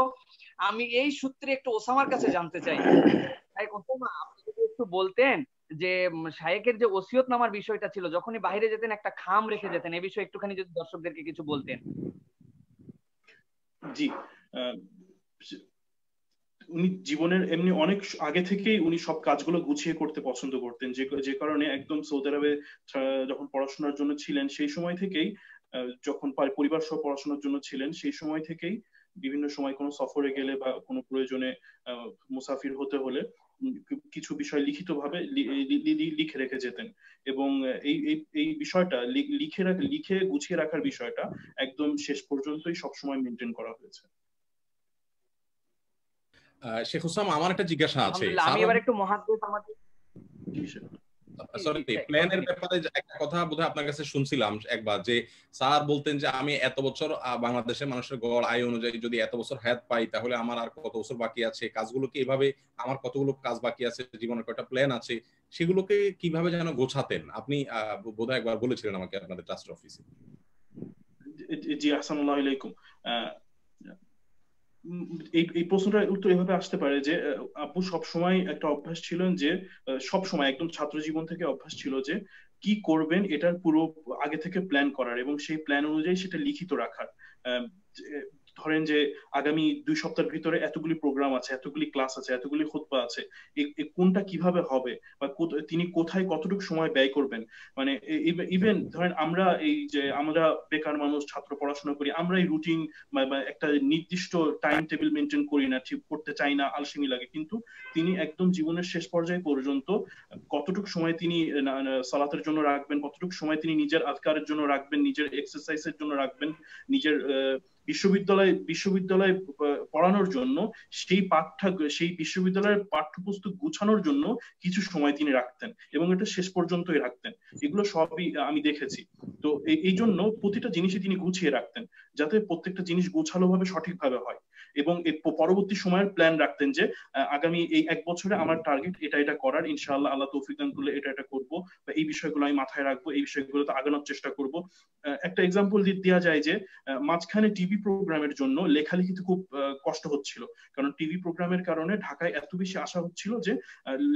আমি এই সূত্রে একটু ওসামার কাছে জানতে চাই, শাইখ ওসামা আপনি যদি একটু বলতেন যে শাইখের যে ওসিয়তনামার বিষয়টা ছিল, যখনই বাইরে যেতেন একটা খাম রেখে যেতেন, এই বিষয়ে একটুখানি যদি দর্শকদেরকে কিছু বলতেন। জি, উনি জীবনের এমনি অনেক আগে থেকেই উনি সব কাজগুলো গুছিয়ে করতে পছন্দ করতেন, যে কারণে একদম সৌদি আরবে যখন পড়াশোনার জন্য ছিলেন সেই সময় থেকেই, যখন পরিবার সহ পড়াশোনার জন্য ছিলেন সেই সময় থেকেই বিভিন্ন সময় কোনো সফরে গেলে বা কোনো প্রয়োজনে মুসাফির হতে হলে কিছু বিষয় লিখিতভাবে লিখে রেখে যেতেন। এবং এই বিষয়টা লিখে গুছিয়ে রাখার বিষয়টা একদম শেষ পর্যন্তই সবসময় মেনটেন করা হয়েছে। শেখ হুসাম আমার একটা জিজ্ঞাসা আছে, আমি এবার একটু মহাদ্দেশ আমাদের সরি, প্ল্যানের ব্যাপারে একটা কথা বোধহয় আপনার কাছে শুনছিলাম একবার, যে স্যার বলতেন যে আমি এত বছর বাংলাদেশের মানুষের গড় আয় অনুযায়ী যদি এত বছর হায়াত পাই তাহলে আমার আর কত বছর বাকি আছে, কাজগুলোকে এভাবে, আমার কতগুলো কাজ বাকি আছে, জীবনের কয়টা প্ল্যান আছে, সেগুলোকে কিভাবে যেন গোছাতেন আপনি বোধহয় একবার বলেছিলেন আমাকে আপনাদের ট্রাস্ট অফিসে। জি, আসসালামু আলাইকুম। এই প্রশ্নটার উত্তর এভাবে আসতে পারে যে আপু সব সময় একটা অভ্যাস ছিল যে সব সময় একদম ছাত্র জীবন থেকে অভ্যাস ছিল যে কি করবেন এটার পুরো আগে থেকে প্ল্যান করার এবং সেই প্ল্যান অনুযায়ী সেটা লিখিত রাখার। ধরেন যে আগামী 2 সপ্তাহের ভিতরে এতগুলি প্রোগ্রাম আছে, এতগুলি ক্লাস আছে, এতগুলি খুতবা আছে, কোনটা কিভাবে হবে বা তিনি কোথায় কতটুকু সময় ব্যয় করবেন। মানে ইভেন ধরেন আমরা এই যে আমরা বেকার মানুষ, ছাত্র পড়াশোনা করি, আমরা এই রুটিন বা একটা নির্দিষ্ট টাইম টেবিল মেনটেন করি না, ঠিক করতে চাই না, আলসেমি লাগে। কিন্তু তিনি একদম জীবনের শেষ পর্যায়ে পর্যন্ত কতটুকু সময় তিনি সালাতের জন্য রাখবেন, কতটুকু সময় তিনি নিজের আজকারের জন্য রাখবেন, নিজের এক্সারসাইজের জন্য রাখবেন, নিজের বিশ্ববিদ্যালয়ে পড়ানোর জন্য সেই বিশ্ববিদ্যালয়ের পাঠ্যপুস্তক গুছানোর জন্য কিছু সময় তিনি রাখতেন এবং এটা শেষ পর্যন্তই রাখতেন। এগুলো সবই আমি দেখেছি। তো এই জন্য প্রতিটা জিনিসই তিনি গুছিয়ে রাখতেন যাতে প্রত্যেকটা জিনিস গোছালো ভাবে সঠিকভাবে হয় এবং পরবর্তী সময়ের প্ল্যান রাখতেন যে আগামী এই 1 বছরে আমার টার্গেট এটা করার, ইনশাআল্লাহ আল্লাহ তৌফিক দান করলে এটা করব, বা এই বিষয়গুলো আমি মাথায় রাখবো, এই বিষয়গুলোতে আগানোর চেষ্টা করব। একটা এক্সাম্পল দেওয়া যায় যে মাঝখানে টিভি প্রোগ্রামের জন্য লেখালেখিতে খুব কষ্ট হচ্ছিল, কারণ টিভি প্রোগ্রামের কারণে ঢাকায় এত বেশি আসা হচ্ছিল যে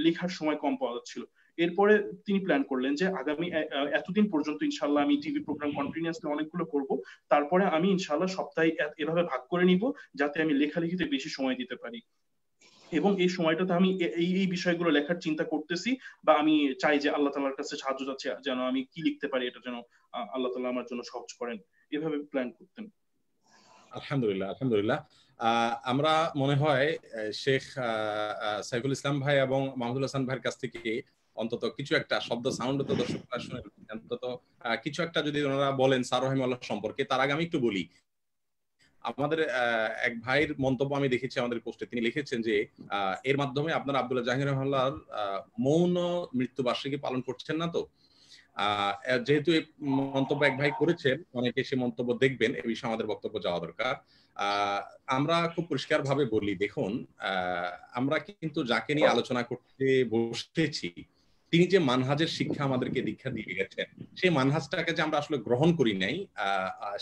লেখার সময় কম পাওয়া যাচ্ছিল। এরপরে তিনি প্ল্যান করলেন যে আগামী এতদিন পর্যন্ত ইনশাআল্লাহ আমি টিভি প্রোগ্রাম কন্টিনিউয়াসলি অনেকগুলো করব, তারপরে আমি ইনশাআল্লাহ সপ্তাহে এভাবে ভাগ করে নিব যাতে আমি লেখালেখিতে বেশি সময় দিতে পারি। এবং এই সময়টাতে আমি এই বিষয়গুলো লেখার চিন্তা করতেছি, বা আমি চাই যে আল্লাহ তাআলার কাছে সাহায্য চাচ্ছি যেন আমি কি লিখতে পারি এটা যেন আল্লাহ তাআলা আমার জন্য সহজ করেন, এভাবে প্ল্যান করতেন। আলহামদুলিল্লাহ, আলহামদুলিল্লাহ। আমরা মনে হয় শেখ সাইফুল ইসলাম ভাই এবং মাহমুদুল হাসান ভাইয়ের কাছ থেকে অন্তত কিছু একটা শব্দ সাউন্ড তো দর্শকরা শুনে, অন্তত কিছু একটা যদি ওনারা বলেন স্যার রহিমাহুল্লাহ সম্পর্কে। তার আগে আমি একটু বলি, আমাদের এক ভাইয়ের মন্তব্য আমি দেখেছি আমাদের পোস্টে, তিনি লিখেছেন যে এর মাধ্যমে আপনারা আব্দুল্লাহ জাহাঙ্গীর রহমাল্লাহর মৌন মৃত্যুবার্ষিকী পালন করছেন না তো। যেহেতু এই মন্তব্য এক ভাই করেছেন, অনেকে সে মন্তব্য দেখবেন, এই বিষয়ে আমাদের বক্তব্য যাওয়া দরকার। আমরা খুব পরিষ্কার ভাবে বলি, দেখুন আমরা কিন্তু যাকে নিয়ে আলোচনা করতে বসেছি তিনি যে মানহাজের শিক্ষা আমাদেরকে দীক্ষা দিয়ে গেছেন, সেই মানহাজটাকে যে আমরা আসলে গ্রহণ করি নাই,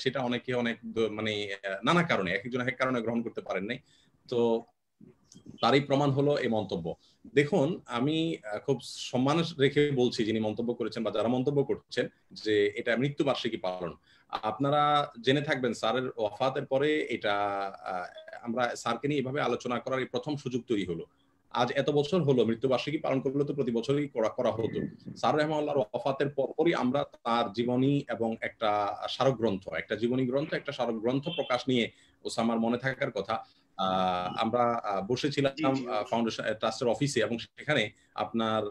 সেটা অনেকে অনেক মানে নানা কারণে, এক একজন এক কারণে গ্রহণ করতে পারেন নাই। তো তারই প্রমাণ হলো এই মন্তব্য। দেখুন আমি খুব সম্মান রেখে বলছি, যিনি মন্তব্য করেছেন বা যারা মন্তব্য করছেন, যে এটা মৃত্যুবার্ষিকী পালন। আপনারা জেনে থাকবেন স্যারের ওয়াফাতের পরে এটা আমরা স্যারকে নিয়ে এভাবে আলোচনা করার প্রথম সুযোগ তৈরি হলো। আজ এত বছর হলো, মৃত্যুবার্ষিকী পালন করলে তো প্রতি বছরই করা হতো। স্যার রহমাতুল্লাহর ওয়াফাতের পরপরই আমরা তার জীবনী এবং একটা স্মারক গ্রন্থ, একটা জীবনী গ্রন্থ, একটা স্মারক গ্রন্থ প্রকাশ নিয়ে ওসামার মনে থাকার কথা, আমরা বসেছিলাম ফাউন্ডেশন ট্রাস্টের অফিসে, এবং সেখানে আপনার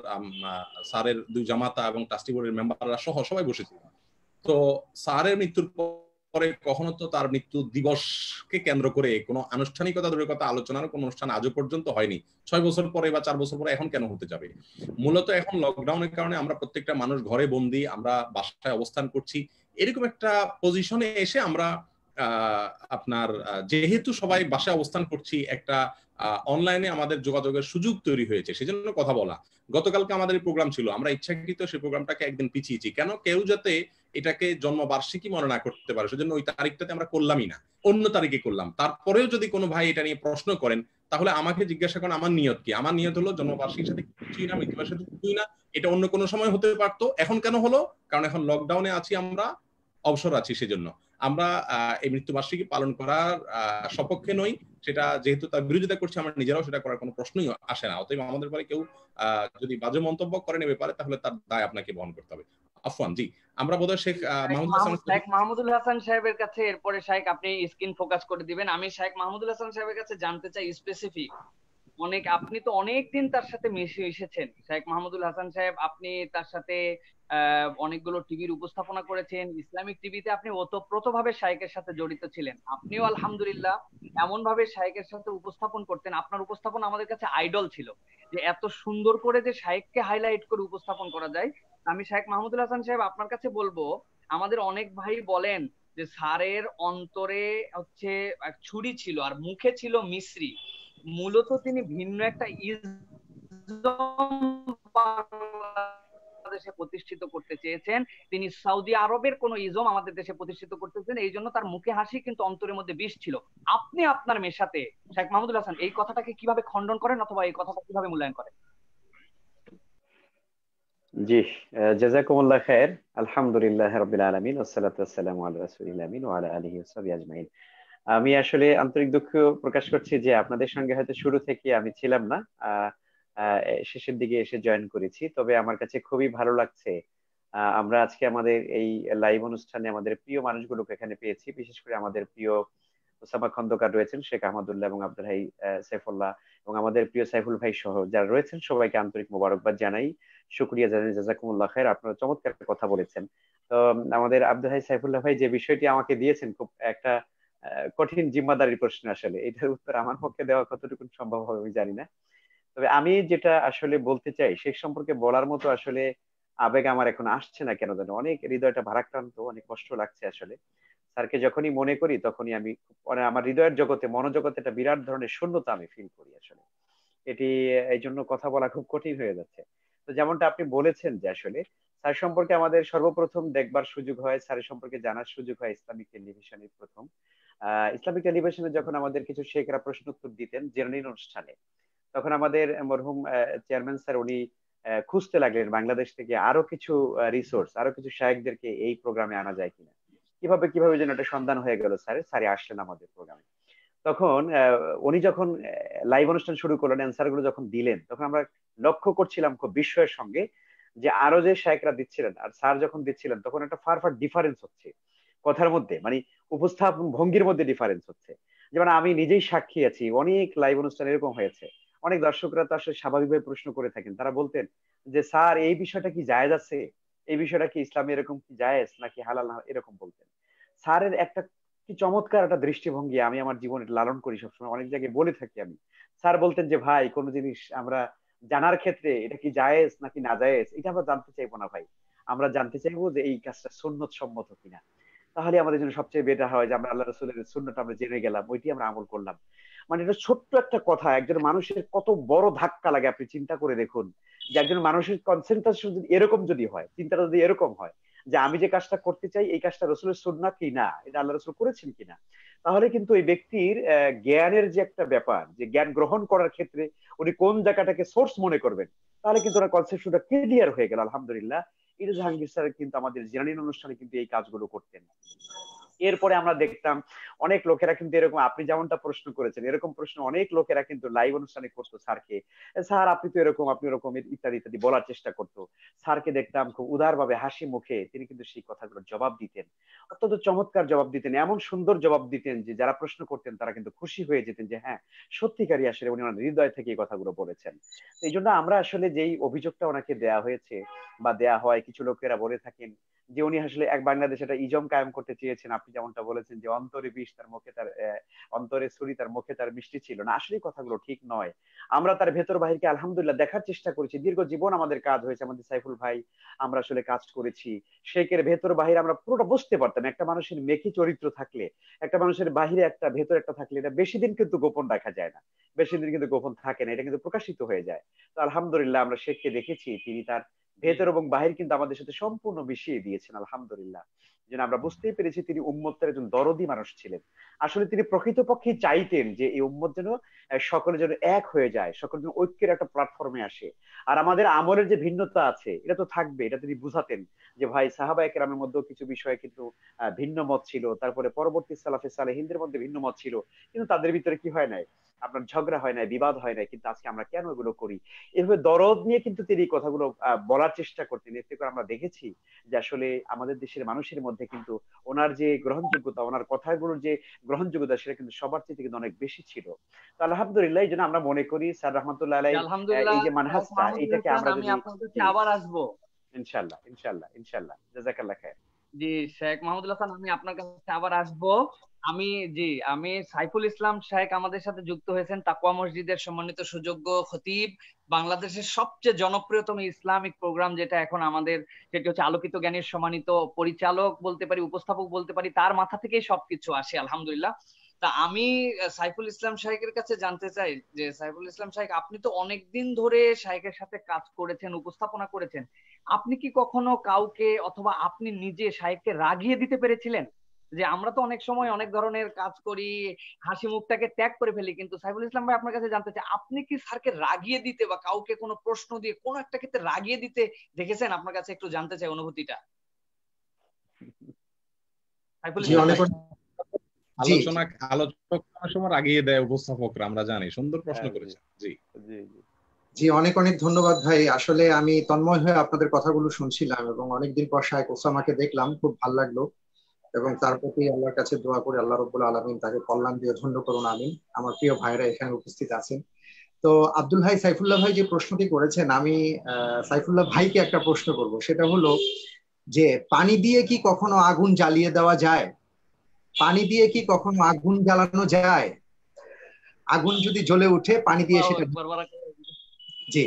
স্যারের 2 জামাতা এবং ট্রাস্টি বোর্ডের মেম্বাররা সহ সবাই বসেছিলাম। তো স্যারের মৃত্যুর পরে কখনো তো তার মৃত্যু দিবসকে কেন্দ্র করে কোনো আনুষ্ঠানিকতা দূরের কথা আলোচনার কোনো অনুষ্ঠান আজও পর্যন্ত হয়নি। 6 বছর পরে বা 4 বছর পরে এখন কেন হতে যাবে? মূলত এখন লকডাউনের কারণে আমরা প্রত্যেকটা মানুষ ঘরে বন্দি, আমরা বাসায় অবস্থান করছি, এরকম একটা পজিশনে এসে আমরা আপনার যেহেতু সবাই বাসায় অবস্থান করছি, একটা অনলাইনে আমাদের যোগাযোগের সুযোগ তৈরি হয়েছে, সেজন্য কথা বলা। গতকালকে আমাদের প্রোগ্রাম ছিল, আমরা ইচ্ছাকৃত সেই প্রোগ্রামটাকে একদিন পিছিয়েছি, কেন? কেউ যাতে এটাকে জন্মবার্ষিকী মনে না করতে পারে, সেজন্য ওই তারিখটাতে আমরা করলামই না, অন্য তারিখে করলাম। তারপরেও যদি কোনো ভাই এটা নিয়ে প্রশ্ন করেন, তাহলে আমাকে জিজ্ঞাসা করেন আমার নিয়ত কি। আমার নিয়ত হলো জন্মবার্ষিকীর সাথে কিছুই না, মৃত্যুবার্ষিকীর সাথে কিছুই না, এটা অন্য কোনো সময় হতে পারতো। এখন কেন হলো? কারণ এখন লকডাউনে আছি, আমরা অবসর আছি, সেজন্য আমরা এই মৃত্যুবার্ষিকী পালন করার সপক্ষে নই। সেটা যেহেতু তার বিরোধিতা করছি, আমরা নিজেরাও সেটা করার কোনো প্রশ্নই আসে না। অতএব আমাদের পরে কেউ যদি বাজে মন্তব্য করেন এ ব্যাপারে, তাহলে তার দায় আপনাকে বহন করতে হবে। আফওয়ান, জি আমরা বোধহয় শেখ মাহমুদুল হাসান সাহেবের কাছে, এরপরে শেখ আপনি স্ক্রিন ফোকাস করে দিবেন। আমি শেখ মাহমুদুল হাসান সাহেবের কাছে জানতে চাই স্পেসিফিক আপনি তো অনেক দিন তার সাথে মিশে এসেছেন শেখ মাহমুদুল হাসান সাহেব, আপনি তার সাথে অনেকগুলো টিভির উপস্থাপনা করেছেন, ইসলামিক টিভিতে আপনি ওতপ্রোতভাবে শাইখের সাথে জড়িত ছিলেন। আপনিও আলহামদুলিল্লাহ এমন ভাবে শাইখের সাথে উপস্থাপন করতেন, আপনার উপস্থাপন আমাদের কাছে আইডল ছিল, যে এত সুন্দর করে যে শাইখকে হাইলাইট করে উপস্থাপন করা যায়। আমি শেখ মাহমুদুল হাসান সাহেব আপনার কাছে বলবো, আমাদের অনেক ভাই বলেন যে স্যারের অন্তরে হচ্ছে এক ছুরি ছিল আর মুখে ছিল মিশ্রি। মূলত তিনি ভিন্ন একটা বাংলাদেশে প্রতিষ্ঠিত করতে চেয়েছেন। তিনি সৌদি আরবের কোন ইজম আমাদের দেশে প্রতিষ্ঠিত করতেছেন, এই জন্য তার মুখে হাসি কিন্তু অন্তরের মধ্যে বিষ ছিল। আপনি আপনার মেশাতে শেখ মাহমুদুল হাসান এই কথাটাকে কিভাবে খণ্ডন করেন অথবা এই কথাটা কিভাবে মূল্যায়ন করেন? জি, জাযাকুমুল্লাহ খায়ের। আলহামদুলিল্লাহ রাব্বিল আলামিন ওয়াসসালাতু ওয়াসসালামু আলা রাসূলিল আমিন ওয়া আলা আলিহি ওয়া সাহবিহি আজমাইন। আমি আসলে আন্তরিক দুঃখ প্রকাশ করছি যে আপনাদের সঙ্গে হয়তো শুরু থেকে আমি ছিলাম না, আহ, আহ, শেষের দিকে এসে জয়েন করেছি। তবে আমার কাছে খুবই ভালো লাগছে আমরা আজকে আমাদের এই লাইভ অনুষ্ঠানে আমাদের প্রিয় মানুষগুলোকে এখানে পেয়েছি। বিশেষ করে আমাদের প্রিয় ওসামা খন্দকার রয়েছেন, শেখ আহমদুল্লাহ এবং আব্দুল হাই সাইফুল্লাহ, এবং আমাদের প্রিয় সাইফুল ভাই সহ যারা রয়েছেন সবাইকে আন্তরিক মোবারকবাদ জানাই, শুকরিয়া জানাই, জাযাকুমুল্লাহ খায়ের। আপনারা চমৎকার কথা বলেছেন। তো আমাদের আব্দুল হাই সাইফুল্লাহ ভাই যে বিষয়টি আমাকে দিয়েছেন, খুব একটা কঠিন জিম্মাদারির প্রশ্ন। আসলে এটার উত্তর আমার পক্ষে দেওয়া কতটুকু সম্ভব হবে আমি জানি না। তবে আমি যেটা আসলে বলতে চাই শেখ সম্পর্কে বলার মতো আসলে আবেগ আমার এখন আসছে না কেন জানো, অনেক হৃদয়টা ভারাক্রান্ত, অনেক কষ্ট লাগছে আসলে। স্যারকে যখনই মনে করি তখনই আমি মানে আমার হৃদয়ের জগতে মনোজগতে একটা বিরাট ধরনের শূন্যতা আমি ফিল করি আসলে। এটি এই জন্য কথা বলা খুব কঠিন হয়ে যাচ্ছে। তো যেমনটা আপনি বলেছেন যে আসলে স্যার সম্পর্কে আমাদের সর্বপ্রথম দেখবার সুযোগ হয়, স্যারের সম্পর্কে জানার সুযোগ হয় ইসলামিক টেলিভিশনের প্রথম। ইসলামিক টেলিভিশনে যখন আমাদের কিছু শেখরা প্রশ্ন উত্তর দিতেন জেনারেল অনুষ্ঠানে, তখন আমাদের মরহুম চেয়ারম্যান স্যার উনি খুঁজতে লাগলেন বাংলাদেশ থেকে আরো কিছু রিসোর্স, আরো কিছু শায়েখদেরকে এই প্রোগ্রামে আনা যায় কিনা। কিভাবে কিভাবে যেন একটা সন্ধান হয়ে গেল, স্যারই আসলেন আমাদের প্রোগ্রামে। তখন উনি যখন লাইভ অনুষ্ঠান শুরু করলেন, অ্যান্সার গুলো যখন দিলেন, তখন আমরা লক্ষ্য করছিলাম খুব বিস্ময়ের সঙ্গে যে আরো যে শায়েখরা দিচ্ছিলেন আর স্যার যখন দিচ্ছিলেন তখন একটা ফার ডিফারেন্স হচ্ছে কথার মধ্যে, মানে উপস্থাপন ভঙ্গির মধ্যে ডিফারেন্স হচ্ছে। যেমন আমি নিজেই সাক্ষী আছি, অনেক লাইভ অনুষ্ঠান এরকম হয়েছে, অনেক দর্শকরা তো আসলে স্বাভাবিকভাবে প্রশ্ন করে থাকেন, তারা বলতেন যে স্যার এই বিষয়টা কি জায়েজ আছে, এই বিষয়টা কি ইসলামে এরকম কি জায়েজ নাকি হালাল না, এরকম বলতেন। স্যারের একটা কি চমৎকার একটা দৃষ্টিভঙ্গি আমি আমার জীবনে লালন করি সবসময়, অনেক জায়গায় বলে থাকি আমি। স্যার বলতেন যে ভাই কোনো জিনিস আমরা জানার ক্ষেত্রে এটা কি জায়েজ নাকি না জায়েজ এটা আমরা জানতে চাইবো না ভাই, আমরা জানতে চাইবো যে এই কাজটা সুন্নত সম্মত কিনা। তাহলে আমাদের জন্য সবচেয়ে বেটার হয় যে আমরা আল্লাহ রসুলের সুন্নতটা আমরা জেনে গেলাম, ওইটি আমরা আমল করলাম। মানে এটা ছোট্ট একটা কথা একজন মানুষের কত বড় ধাক্কা লাগে, আপনি চিন্তা করে দেখুন যে একজন মানুষের কনসেন্ট্রেশন যদি এরকম যদি হয়, চিন্তাটা যদি এরকম হয় যে আমি যে কাজটা করতে চাই এই কাজটা রসুলের সুন্নাহ কি না, এটা আল্লাহ রসুল করেছেন কিনা, তাহলে কিন্তু এই ব্যক্তির জ্ঞানের যে একটা ব্যাপার, যে জ্ঞান গ্রহণ করার ক্ষেত্রে উনি কোন জায়গাটাকে সোর্স মনে করবেন, তাহলে কিন্তু ওনার কনসেপশনটা ক্লিয়ার হয়ে গেল। আলহামদুলিল্লাহ ইরু জাহাঙ্গীর স্যার কিন্তু আমাদের জেনারেল অনুষ্ঠানে কিন্তু এই কাজগুলো করতেন। এরপরে আমরা দেখতাম অনেক লোকেরা কিন্তু এরকম আপনি যেমনটা প্রশ্ন করেছেন এরকম প্রশ্ন অনেক লোকেরা কিন্তু লাইভ অনুষ্ঠানে করতো স্যারকে, স্যার আপনি তো এরকম আপনি এরকম ইত্যাদি ইত্যাদি বলার চেষ্টা করতো। স্যারকে দেখতাম খুব উদারভাবে হাসি মুখে তিনি কিন্তু সেই কথাগুলোর জবাব দিতেন, অত্যন্ত চমৎকার জবাব দিতেন, এমন সুন্দর জবাব দিতেন যে যারা প্রশ্ন করতেন তারা কিন্তু খুশি হয়ে যেতেন যে হ্যাঁ সত্যিকারই আসলে উনি ওনার হৃদয় থেকে এই কথাগুলো বলেছেন। এই জন্য আমরা আসলে যেই অভিযোগটা ওনাকে দেয়া হয়েছে বা দেয়া হয়, কিছু লোকেরা বলে থাকেন যে উনি আসলে এক বাংলাদেশে একটা ইজম কায়েম করতে চেয়েছেন, আপনি যেমনটা বলেছেন যে অন্তরে বিষ তার মুখে তার অন্তরে ছুরি তার মুখে তার মিষ্টি ছিল না, আসলে কথাগুলো ঠিক নয়। আমরা তার ভেতর বাহিরকে আলহামদুলিল্লাহ দেখার চেষ্টা করেছি, দীর্ঘ জীবন আমাদের কাজ হয়েছে, আমাদের সাইফুল ভাই আমরা আসলে কাজ করেছি, শেখের ভেতর বাহির আমরা পুরোটা বুঝতে পারতাম। একটা মানুষের মেকি চরিত্র থাকলে, একটা মানুষের বাহিরে একটা ভেতর একটা থাকলে এটা বেশি দিন কিন্তু গোপন রাখা যায় না, বেশি দিন কিন্তু গোপন থাকে না, এটা কিন্তু প্রকাশিত হয়ে যায়। তো আলহামদুলিল্লাহ আমরা শেখকে দেখেছি তিনি তার ভেতর এবং বাহির কিন্তু আমাদের সাথে সম্পূর্ণ মিশিয়ে দিয়েছেন আলহামদুলিল্লাহ। যেন আমরা বুঝতেই পেরেছি তিনি উম্মতের একজন দরদি মানুষ ছিলেন। আসলে তিনি প্রকৃতপক্ষে চাইতেন যে এই উম্মত যেন সকলে যেন এক হয়ে যায়, সকলে যেন ঐক্যের একটা প্ল্যাটফর্মে আসে। আর আমাদের আমলের যে ভিন্নতা আছে এটা তো থাকবে, এটা তিনি বুঝাতেন যে ভাই সাহাবায়ে কেরামের মধ্যেও কিছু বিষয়ে কিন্তু ভিন্ন মত ছিল, তারপরে পরবর্তী সালাফে সালেহিনদের মধ্যে ভিন্ন মত ছিল, কিন্তু তাদের ভিতরে কি হয় নাই, আপনার ঝগড়া হয় নাই, বিবাদ হয় নাই, কিন্তু আজকে আমরা কেন এগুলো করি। এভাবে দরদ নিয়ে কিন্তু তিনি এই কথাগুলো বলার চেষ্টা করতেন। এতে করে আমরা দেখেছি যে আসলে আমাদের দেশের মানুষের মধ্যে মধ্যে কিন্তু ওনার যে গ্রহণযোগ্যতা, ওনার কথাগুলোর যে গ্রহণযোগ্যতা, সেটা কিন্তু সবার থেকে কিন্তু অনেক বেশি ছিল। তো আলহামদুলিল্লাহ, এই জন্য আমরা মনে করি স্যার রহমতুল্লাহ আলাই আলহামদুলিল্লাহ। এই যে মানহাজটা, মাহমুদুল এটাকে হাসান, আমরা আমি যদি আপনার কাছে আবার আসবো। ইনশাল্লাহ ইনশাল্লাহ ইনশাল্লাহ, জাযাকাল্লাহ খায়ের। জি শেখ মাহমুদুল হাসান, আমি আপনার কাছে আবার আসবো। আমি আমি সাইফুল ইসলাম শেখ আমাদের সাথে যুক্ত হয়েছেন, তাকওয়া মসজিদের সম্মানিত সুযোগ্য খতিব, বাংলাদেশের সবচেয়ে জনপ্রিয়তম ইসলামিক প্রোগ্রাম যেটা এখন আমাদের, সেটি হচ্ছে আলোকিত জ্ঞানের সম্মানিত পরিচালক বলতে পারি, উপস্থাপক বলতে পারি, তার মাথা থেকেই সবকিছু আসে আলহামদুলিল্লাহ। তা আমি সাইফুল ইসলাম শাইখের কাছে জানতে চাই যে সাইফুল ইসলাম শাইখ, আপনি তো অনেকদিন ধরে শাইখের সাথে কাজ করেছেন, উপস্থাপনা করেছেন, আপনি কি কখনো কাউকে অথবা আপনি নিজে শাইখকে রাগিয়ে দিতে পেরেছিলেন? যে আমরা তো অনেক সময় অনেক ধরনের কাজ করি, হাসি মুখটাকে ত্যাগ করে ফেলি, কিন্তু সাইফুল ইসলাম ভাই আপনার কাছে জানতে চাই, আপনি কি স্যারকে রাগিয়ে দিতে বা কাউকে কোনো প্রশ্ন দিয়ে কোনো একটা ক্ষেত্রে রাগিয়ে দিতে দেখেছেন? আপনার কাছে একটু জানতে চাই অনুভূতিটা। সাইফুল জি, ইসলাম অনেক ভাই। আলোচনার সময় আগিয়ে দেয় উপস্থাপকরা, আমরা জানি। সুন্দর প্রশ্ন করেছেন। জি জি জি জি, অনেক অনেক ধন্যবাদ ভাই। আসলে আমি তন্ময় হয়ে আপনাদের কথাগুলো শুনছিলাম এবং অনেকদিন পর শায়েখ ওসামাকে দেখলাম, খুব ভালো লাগলো। এবং তার প্রতি আল্লাহর কাছে দোয়া করি আল্লাহ রাব্বুল আলামিন তাকে কল্যাণ দিয়ে ধন্য করুন, আমিন। আমার প্রিয় ভাইরা এখানে উপস্থিত আছেন। তো আব্দুল ভাই, সাইফুল্লাহ ভাই যে প্রশ্নটি করেছেন, আমি সাইফুল্লাহ ভাইকে একটা প্রশ্ন করব। সেটা হলো যে পানি দিয়ে কি কখনো আগুন জ্বালিয়ে দেওয়া যায়? পানি দিয়ে কি কখনো আগুন জ্বালানো যায়? আগুন যদি জ্বলে উঠে পানি দিয়ে সেটা, জি,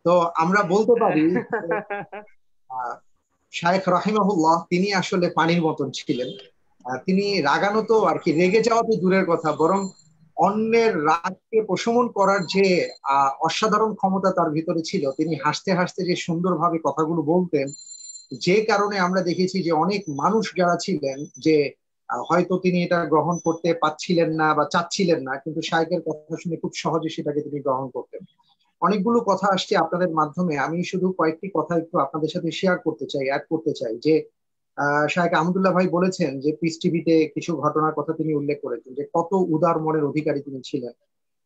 তো আমরা বলতে পারি শায়েখ রাহিমাহুল্লাহ তিনি আসলে পানির মতন ছিলেন। তিনি রাগানো তো আর কি, রেগে যাওয়া তো দূরের কথা, বরং অন্যের রাগকে প্রশমন করার যে অসাধারণ ক্ষমতা তার ভিতরে ছিল। তিনি হাসতে হাসতে যে সুন্দরভাবে কথাগুলো বলতেন, যে কারণে আমরা দেখেছি যে অনেক মানুষ যারা ছিলেন যে হয়তো তিনি এটা গ্রহণ করতে পারছিলেন না বা চাচ্ছিলেন না, কিন্তু শায়েখের কথা শুনে খুব সহজে সেটাকে তিনি গ্রহণ করতেন। অনেকগুলো কথা আসছে আপনাদের মাধ্যমে, আমি শুধু কয়েকটি কথা একটু আপনাদের সাথে শেয়ার করতে চাই, অ্যাড করতে চাই। যে শায়েখ আহমদুল্লাহ ভাই বলেছেন যে পিস টিভিতে কিছু ঘটনার কথা তিনি উল্লেখ করেছেন, যে কত উদার মনের অধিকারী তিনি ছিলেন।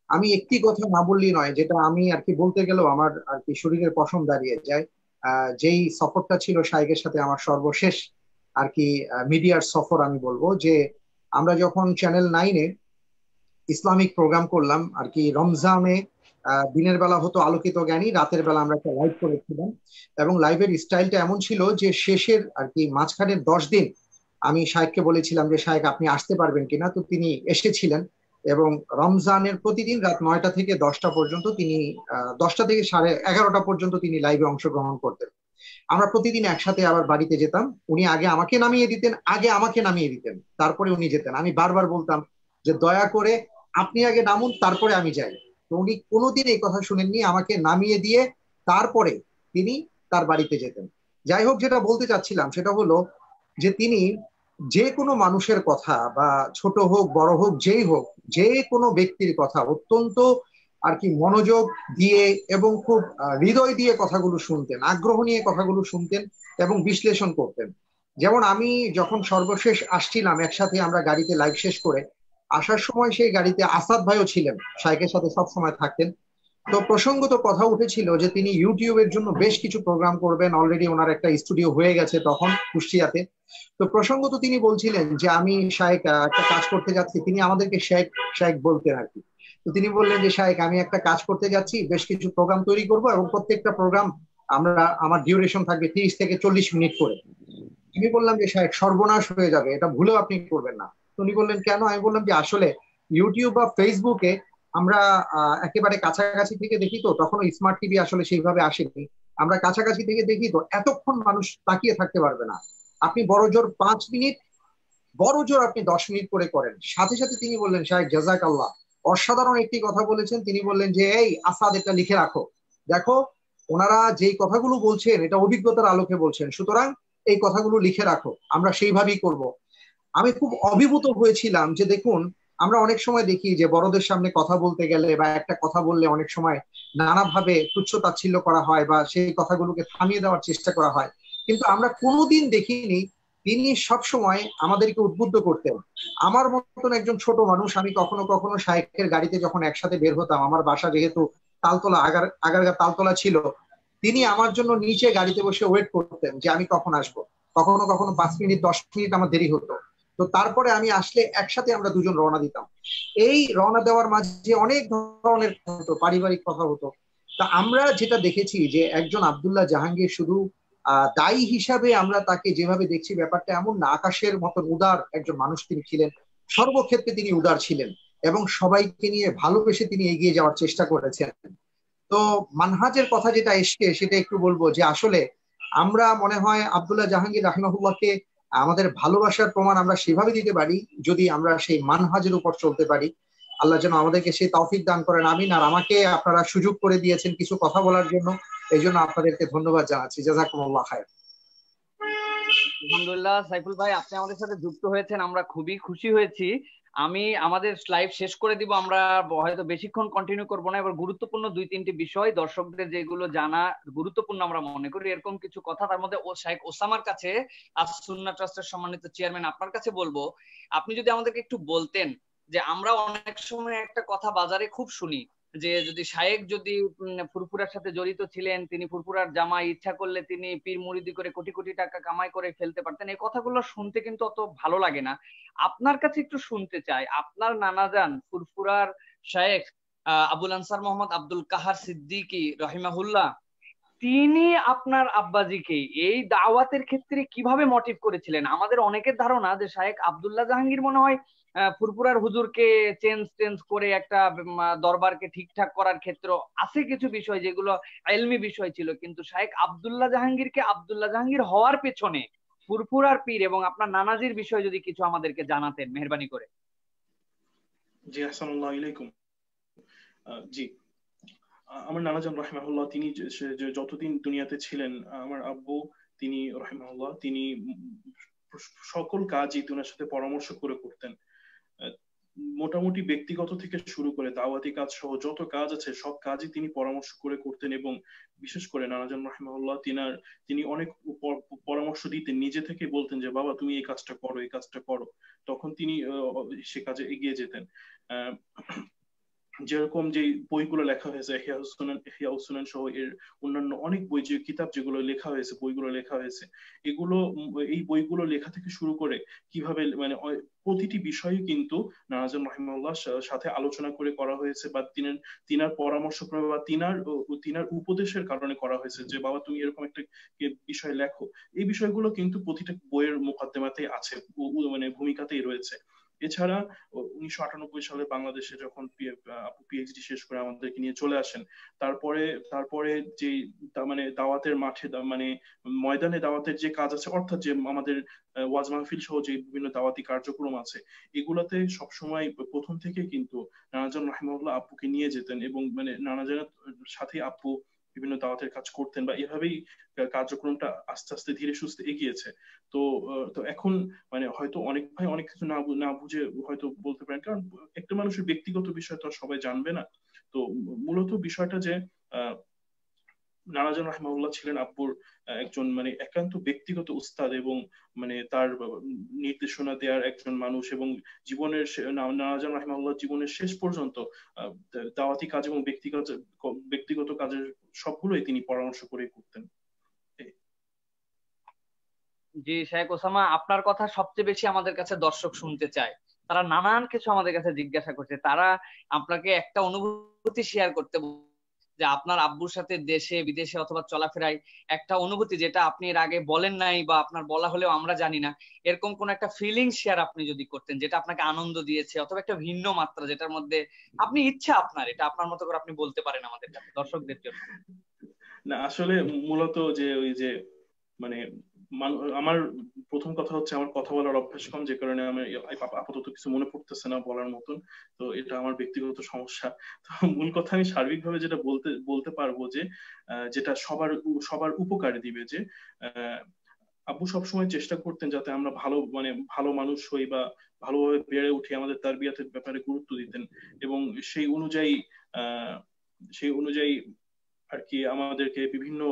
আমি একটি কথা না বললেই নয়, যেটা আমি আর কি বলতে গেলেও আমার আর কি শরীরের পশম দাঁড়িয়ে যায়। যেই সফরটা ছিল শায়েখের সাথে আমার সর্বশেষ আর কি মিডিয়ার সফর, আমি বলবো যে আমরা যখন চ্যানেল 9-এ ইসলামিক প্রোগ্রাম করলাম আর কি, রমজানে দিনের বেলা হতো আলোকিত জ্ঞানী, রাতের বেলা আমরা একটা লাইভ করেছিলাম। এবং লাইভের স্টাইলটা এমন ছিল যে শেষের আর কি মাঝখানের 10 দিন আমি শায়েখকে বলেছিলাম যে শায়েখ আপনি আসতে পারবেন কিনা, তো তিনি এসেছিলেন। এবং রমজানের প্রতিদিন রাত 9টা থেকে 10টা পর্যন্ত তিনি 10টা থেকে 11:30 পর্যন্ত তিনি লাইভে অংশগ্রহণ করতেন। আমরা প্রতিদিন একসাথে আবার বাড়িতে যেতাম। উনি আগে আমাকে নামিয়ে দিতেন, তারপরে উনি যেতেন। আমি বারবার বলতাম যে দয়া করে আপনি আগে নামুন, তারপরে আমি যাই। তো উনি কোনোদিন এই কথা শুনেননি, আমাকে নামিয়ে দিয়ে তারপরে তিনি তার বাড়িতে যেতেন। যাই হোক, যেটা বলতে চাচ্ছিলাম সেটা হলো যে তিনি যে কোনো মানুষের কথা, বা ছোট হোক বড় হোক যেই হোক, যে কোনো ব্যক্তির কথা অত্যন্ত আর কি মনোযোগ দিয়ে এবং খুব হৃদয় দিয়ে কথাগুলো শুনতেন, আগ্রহ নিয়ে কথাগুলো শুনতেন এবং বিশ্লেষণ করতেন। যেমন আমি যখন সর্বশেষ আসছিলাম, একসাথে আমরা গাড়িতে লাইভ শেষ করে আসার সময় সেই গাড়িতে আসাদ ভাইও ছিলেন, শায়েখের সাথে সবসময় থাকতেন। তো প্রসঙ্গত কথা উঠেছিল যে তিনি ইউটিউবের জন্য বেশ কিছু প্রোগ্রাম করবেন, অলরেডি ওনার একটা স্টুডিও হয়ে গেছে তখন কুষ্টিয়াতে। তো প্রসঙ্গত তিনি বলছিলেন যে আমি শায়েখ একটা কাজ করতে যাচ্ছি, তিনি আমাদেরকে শায়েখ শায়েখ বলতেন আর কি। তো তিনি বললেন যে শায়েখ আমি একটা কাজ করতে যাচ্ছি, বেশ কিছু প্রোগ্রাম তৈরি করব এবং প্রত্যেকটা প্রোগ্রাম আমার ডিউরেশন থাকবে 30 থেকে 40 মিনিট করে। আমি বললাম যে শায়েখ সর্বনাশ হয়ে যাবে, এটা ভুলেও আপনি করবেন না। উনি বললেন কেন? আমি বললাম যে আসলে ইউটিউব বা ফেসবুকে আমরা একেবারে কাছাকাছি থেকে দেখি, তো তখন স্মার্ট টিভি আসলে সেইভাবে আসেনি, আমরা কাছাকাছি থেকে দেখি, তো এতক্ষণ মানুষ তাকিয়ে থাকতে পারবে না। আপনি বড় জোর 5 মিনিট, বড় জোর আপনি 10 মিনিট করে করেন। সাথে সাথে তিনি বললেন শায়েখ জাযাকাল্লাহ, অসাধারণ একটি কথা বলেছেন। তিনি বললেন যে এই আসাদ, এটা লিখে রাখো, দেখো ওনারা যেই কথাগুলো বলছেন এটা অভিজ্ঞতার আলোকে বলছেন, সুতরাং এই কথাগুলো লিখে রাখো, আমরা সেইভাবেই করব। আমি খুব অভিভূত হয়েছিলাম যে দেখুন, আমরা অনেক সময় দেখি যে বড়দের সামনে কথা বলতে গেলে বা একটা কথা বললে অনেক সময় নানাভাবে তুচ্ছ তাচ্ছিল্য করা হয় বা সেই কথাগুলোকে থামিয়ে দেওয়ার চেষ্টা করা হয়, কিন্তু আমরা কোনোদিন দেখিনি তিনি সব সময় আমাদেরকে উদ্বুদ্ধ করতেন। আমার মতন একজন ছোট মানুষ, আমি কখনো কখনো শায়েখের গাড়িতে যখন একসাথে বের হতাম, আমার বাসা যেহেতু তালতলা, আগারগা তালতলা ছিল, তিনি আমার জন্য নিচে গাড়িতে বসে ওয়েট করতেন যে আমি কখন আসবো। কখনো কখনো 5 মিনিট 10 মিনিট আমার দেরি হতো। তো তারপরে আমি আসলে একসাথে আমরা দুজন রওনা দিতাম। এই রওনা দেওয়ার মাঝে অনেক ধরনের পারিবারিক কথা হতো। তা আমরা যেটা দেখেছি যে একজন আব্দুল্লাহ জাহাঙ্গীর শুধু দায়ী হিসাবে আমরা তাকে যেভাবে দেখছি, ব্যাপারটা এমন না। আকাশের মতন উদার একজন মানুষ তিনি ছিলেন, সর্বক্ষেত্রে তিনি উদার ছিলেন এবং সবাইকে নিয়ে ভালোবেসে তিনি এগিয়ে যাওয়ার চেষ্টা করেছেন। তো মানহাজের কথা যেটা এসছে সেটা একটু বলবো যে আসলে আমরা মনে হয় আব্দুল্লাহ জাহাঙ্গীর রাহিমাহুল্লাহকে আমাদের ভালোবাসার প্রমাণ আমরা সেভাবে দিতে পারি যদি আমরা সেই মানহাজের উপর চলতে পারি। আল্লাহ যেন আমাদেরকে সেই তৌফিক দান করেন, আমিন। আর আমাকে আপনারা সুযোগ করে দিয়েছেন কিছু কথা বলার জন্য, এই জন্য আপনাদেরকে ধন্যবাদ জানাচ্ছি। জাযাকুমুল্লাহ খায়র। আলহামদুলিল্লাহ সাইফুল ভাই, আপনি আমাদের সাথে যুক্ত হয়েছেন, আমরা খুবই খুশি হয়েছি। আমি আমাদের লাইভ শেষ করে দিব, আমরা হয়তো বেশিক্ষণ কন্টিনিউ করব না। এবার গুরুত্বপূর্ণ 2-3টি বিষয় দর্শকদের যেগুলো জানা গুরুত্বপূর্ণ আমরা মনে করি, এরকম কিছু কথা। তার মধ্যে শাইখ ওসামার কাছে, আস সুন্নাহ ট্রাস্টের সম্মানিত চেয়ারম্যান, আপনার কাছে বলবো, আপনি যদি আমাদেরকে একটু বলতেন যে আমরা অনেক সময় একটা কথা বাজারে খুব শুনি যে যদি শায়েখ যদি ফুরফুরার সাথে জড়িত ছিলেন, তিনি ফুরফুরার জামাই ইচ্ছা করলে তিনি পীর মুরিদি করে কোটি কোটি টাকা কামাই করে ফেলতে পারতেন। এই কথাগুলো শুনতে কিন্তু অত ভালো লাগে না। আপনার কাছে একটু শুনতে চাই, আপনার নানাজান ফুরফুরার শায়েখ আবুল আনসার মোহাম্মদ আব্দুল কাহার সিদ্দিকী রহিমাহুল্লাহ, তিনি আপনার আব্বাজিকে এই দাওয়াতের ক্ষেত্রে কিভাবে মোটিভ করেছিলেন? আমাদের অনেকের ধারণা যে শায়েখ আব্দুল্লাহ জাহাঙ্গীর মনে হয় ফুরফুরার হুজুরকে চেঞ্জ করে একটা দরবারকে ঠিকঠাক করার ক্ষেত্রে আছে কিছু বিষয় যেগুলো ইলমি বিষয় ছিল, কিন্তু শায়েখ আব্দুল্লাহ জাহাঙ্গীরকে আব্দুল্লাহ জাহাঙ্গীর হওয়ার পেছনে ফুরফুরার পীর এবং আপনার নানাজির বিষয় যদি কিছু আমাদেরকে জানাতেন মেহেরবানি করে। জি, আসসালামু আলাইকুম। জি, আমার নানাজান রাহিমাহুল্লাহ তিনি যতদিন দুনিয়াতে ছিলেন, আমার আব্বু তিনি রাহিমাহুল্লাহ তিনি সকল কাজই ওনার সাথে পরামর্শ করে করতেন। মোটামুটি ব্যক্তিগত থেকে শুরু করে দাওয়াতি কাজ সহ যত কাজ আছে সব কাজই তিনি পরামর্শ করে করতেন। এবং বিশেষ করে নানাজান রাহিমাহুল্লাহ তিনি অনেক পরামর্শ দিতেন, নিজে থেকে বলতেন যে বাবা তুমি এই কাজটা করো, এই কাজটা করো, তখন তিনি সে কাজে এগিয়ে যেতেন। যেরকম যে বইগুলো লেখা হয়েছে ইহয়া উস-সুনান সহ এর অন্যান্য অনেক বই, যে কিতাব যেগুলো লেখা হয়েছে, বইগুলো লেখা হয়েছে, এই বইগুলো লেখা থেকে শুরু করে কিভাবে মানে প্রতিটি বিষয়ই কিন্তু নানাজান রাহিমাহুল্লাহর সাথে আলোচনা করে করা হয়েছে, বা তিনার পরামর্শ ক্রমে বা তিনার উপদেশের কারণে করা হয়েছে যে বাবা তুমি এরকম একটা বিষয় লেখো। এই বিষয়গুলো কিন্তু প্রতিটা বইয়ের মুকদ্দিমাতেই আছে, মানে ভূমিকাতেই রয়েছে। এছাড়া 1998 সালে বাংলাদেশে যখন আপু পিএইচডি শেষ করে আমাদেরকে নিয়ে চলে আসেন, তারপরে যে মানে দাওয়াতের মাঠে মানে ময়দানে দাওয়াতের যে কাজ আছে, অর্থাৎ যে আমাদের ওয়াজ মাহফিল সহ যে বিভিন্ন দাওয়াতি কার্যক্রম আছে, এগুলাতে সবসময় প্রথম থেকে কিন্তু নানাজান রাহিমাহুল্লাহ আপুকে নিয়ে যেতেন এবং মানে নানাজানের সাথে আপু বিভিন্ন দাওয়াতের কাজ করতেন, বা এভাবেই কার্যক্রমটা আস্তে আস্তে ধীরে সুস্থে এগিয়েছে। তো এখন মানে হয়তো অনেক ভাই অনেক কিছু না বুঝে হয়তো বলতে পারেন, কারণ একটা মানুষের ব্যক্তিগত বিষয় তো সবাই জানবে না। তো মূলত বিষয়টা যে নানাজান রাহিমাহুল্লাহ ছিলেন আব্বুর একজন মানে একান্ত ব্যক্তিগত উস্তাদ এবং মানে তার নির্দেশনা দেওয়ার একজন মানুষ, এবং নানাজান রাহিমাহুল্লাহ জীবনের শেষ পর্যন্ত দাওয়াতি কাজ এবং ব্যক্তিগত কাজের সবগুলোই তিনি পরামর্শ করে করতেন। জি শাইখ ওসামা, আপনার কথা সবচেয়ে বেশি আমাদের কাছে দর্শক শুনতে চায়। তারা নানান কিছু আমাদের কাছে জিজ্ঞাসা করছে, তারা আপনাকে একটা অনুভূতি শেয়ার করতে যে আপনার আব্বুর সাথে দেশে বিদেশে অথবা চলাফেরায় একটা অনুভূতি যেটা আপনি এর আগে বলেন নাই বা আপনার বলা হলেও আমরা জানি না, এরকম কোন একটা ফিলিং শেয়ার আপনি যদি করতেন যেটা আপনাকে আনন্দ দিয়েছে, অথবা একটা ভিন্ন মাত্রা যেটার মধ্যে আপনি ইচ্ছা আপনার এটা আপনার মতো করে আপনি বলতে পারেন আমাদের কাছে দর্শকদের জন্য। না আসলে মূলত যে ওই যে মানে আমার প্রথম কথা হচ্ছে আমার কথা বলার অভ্যাস কম, যে কারণে আমি আপাতত কিছু মনে পড়তেছে না বলার মতন। তো এটা আমার ব্যক্তিগত সমস্যা। তো মূল কথা আমি সার্বিকভাবে যেটা বলতে পারবো যে যেটা সবার উপকারে দিবে, যে আব্বু সবসময় চেষ্টা করতেন যাতে আমরা ভালো মানুষ হই বা ভালোভাবে বেড়ে উঠি, আমাদের তারবিয়াতের ব্যাপারে গুরুত্ব দিতেন এবং সেই অনুযায়ী আর কি আমাদেরকে বিভিন্ন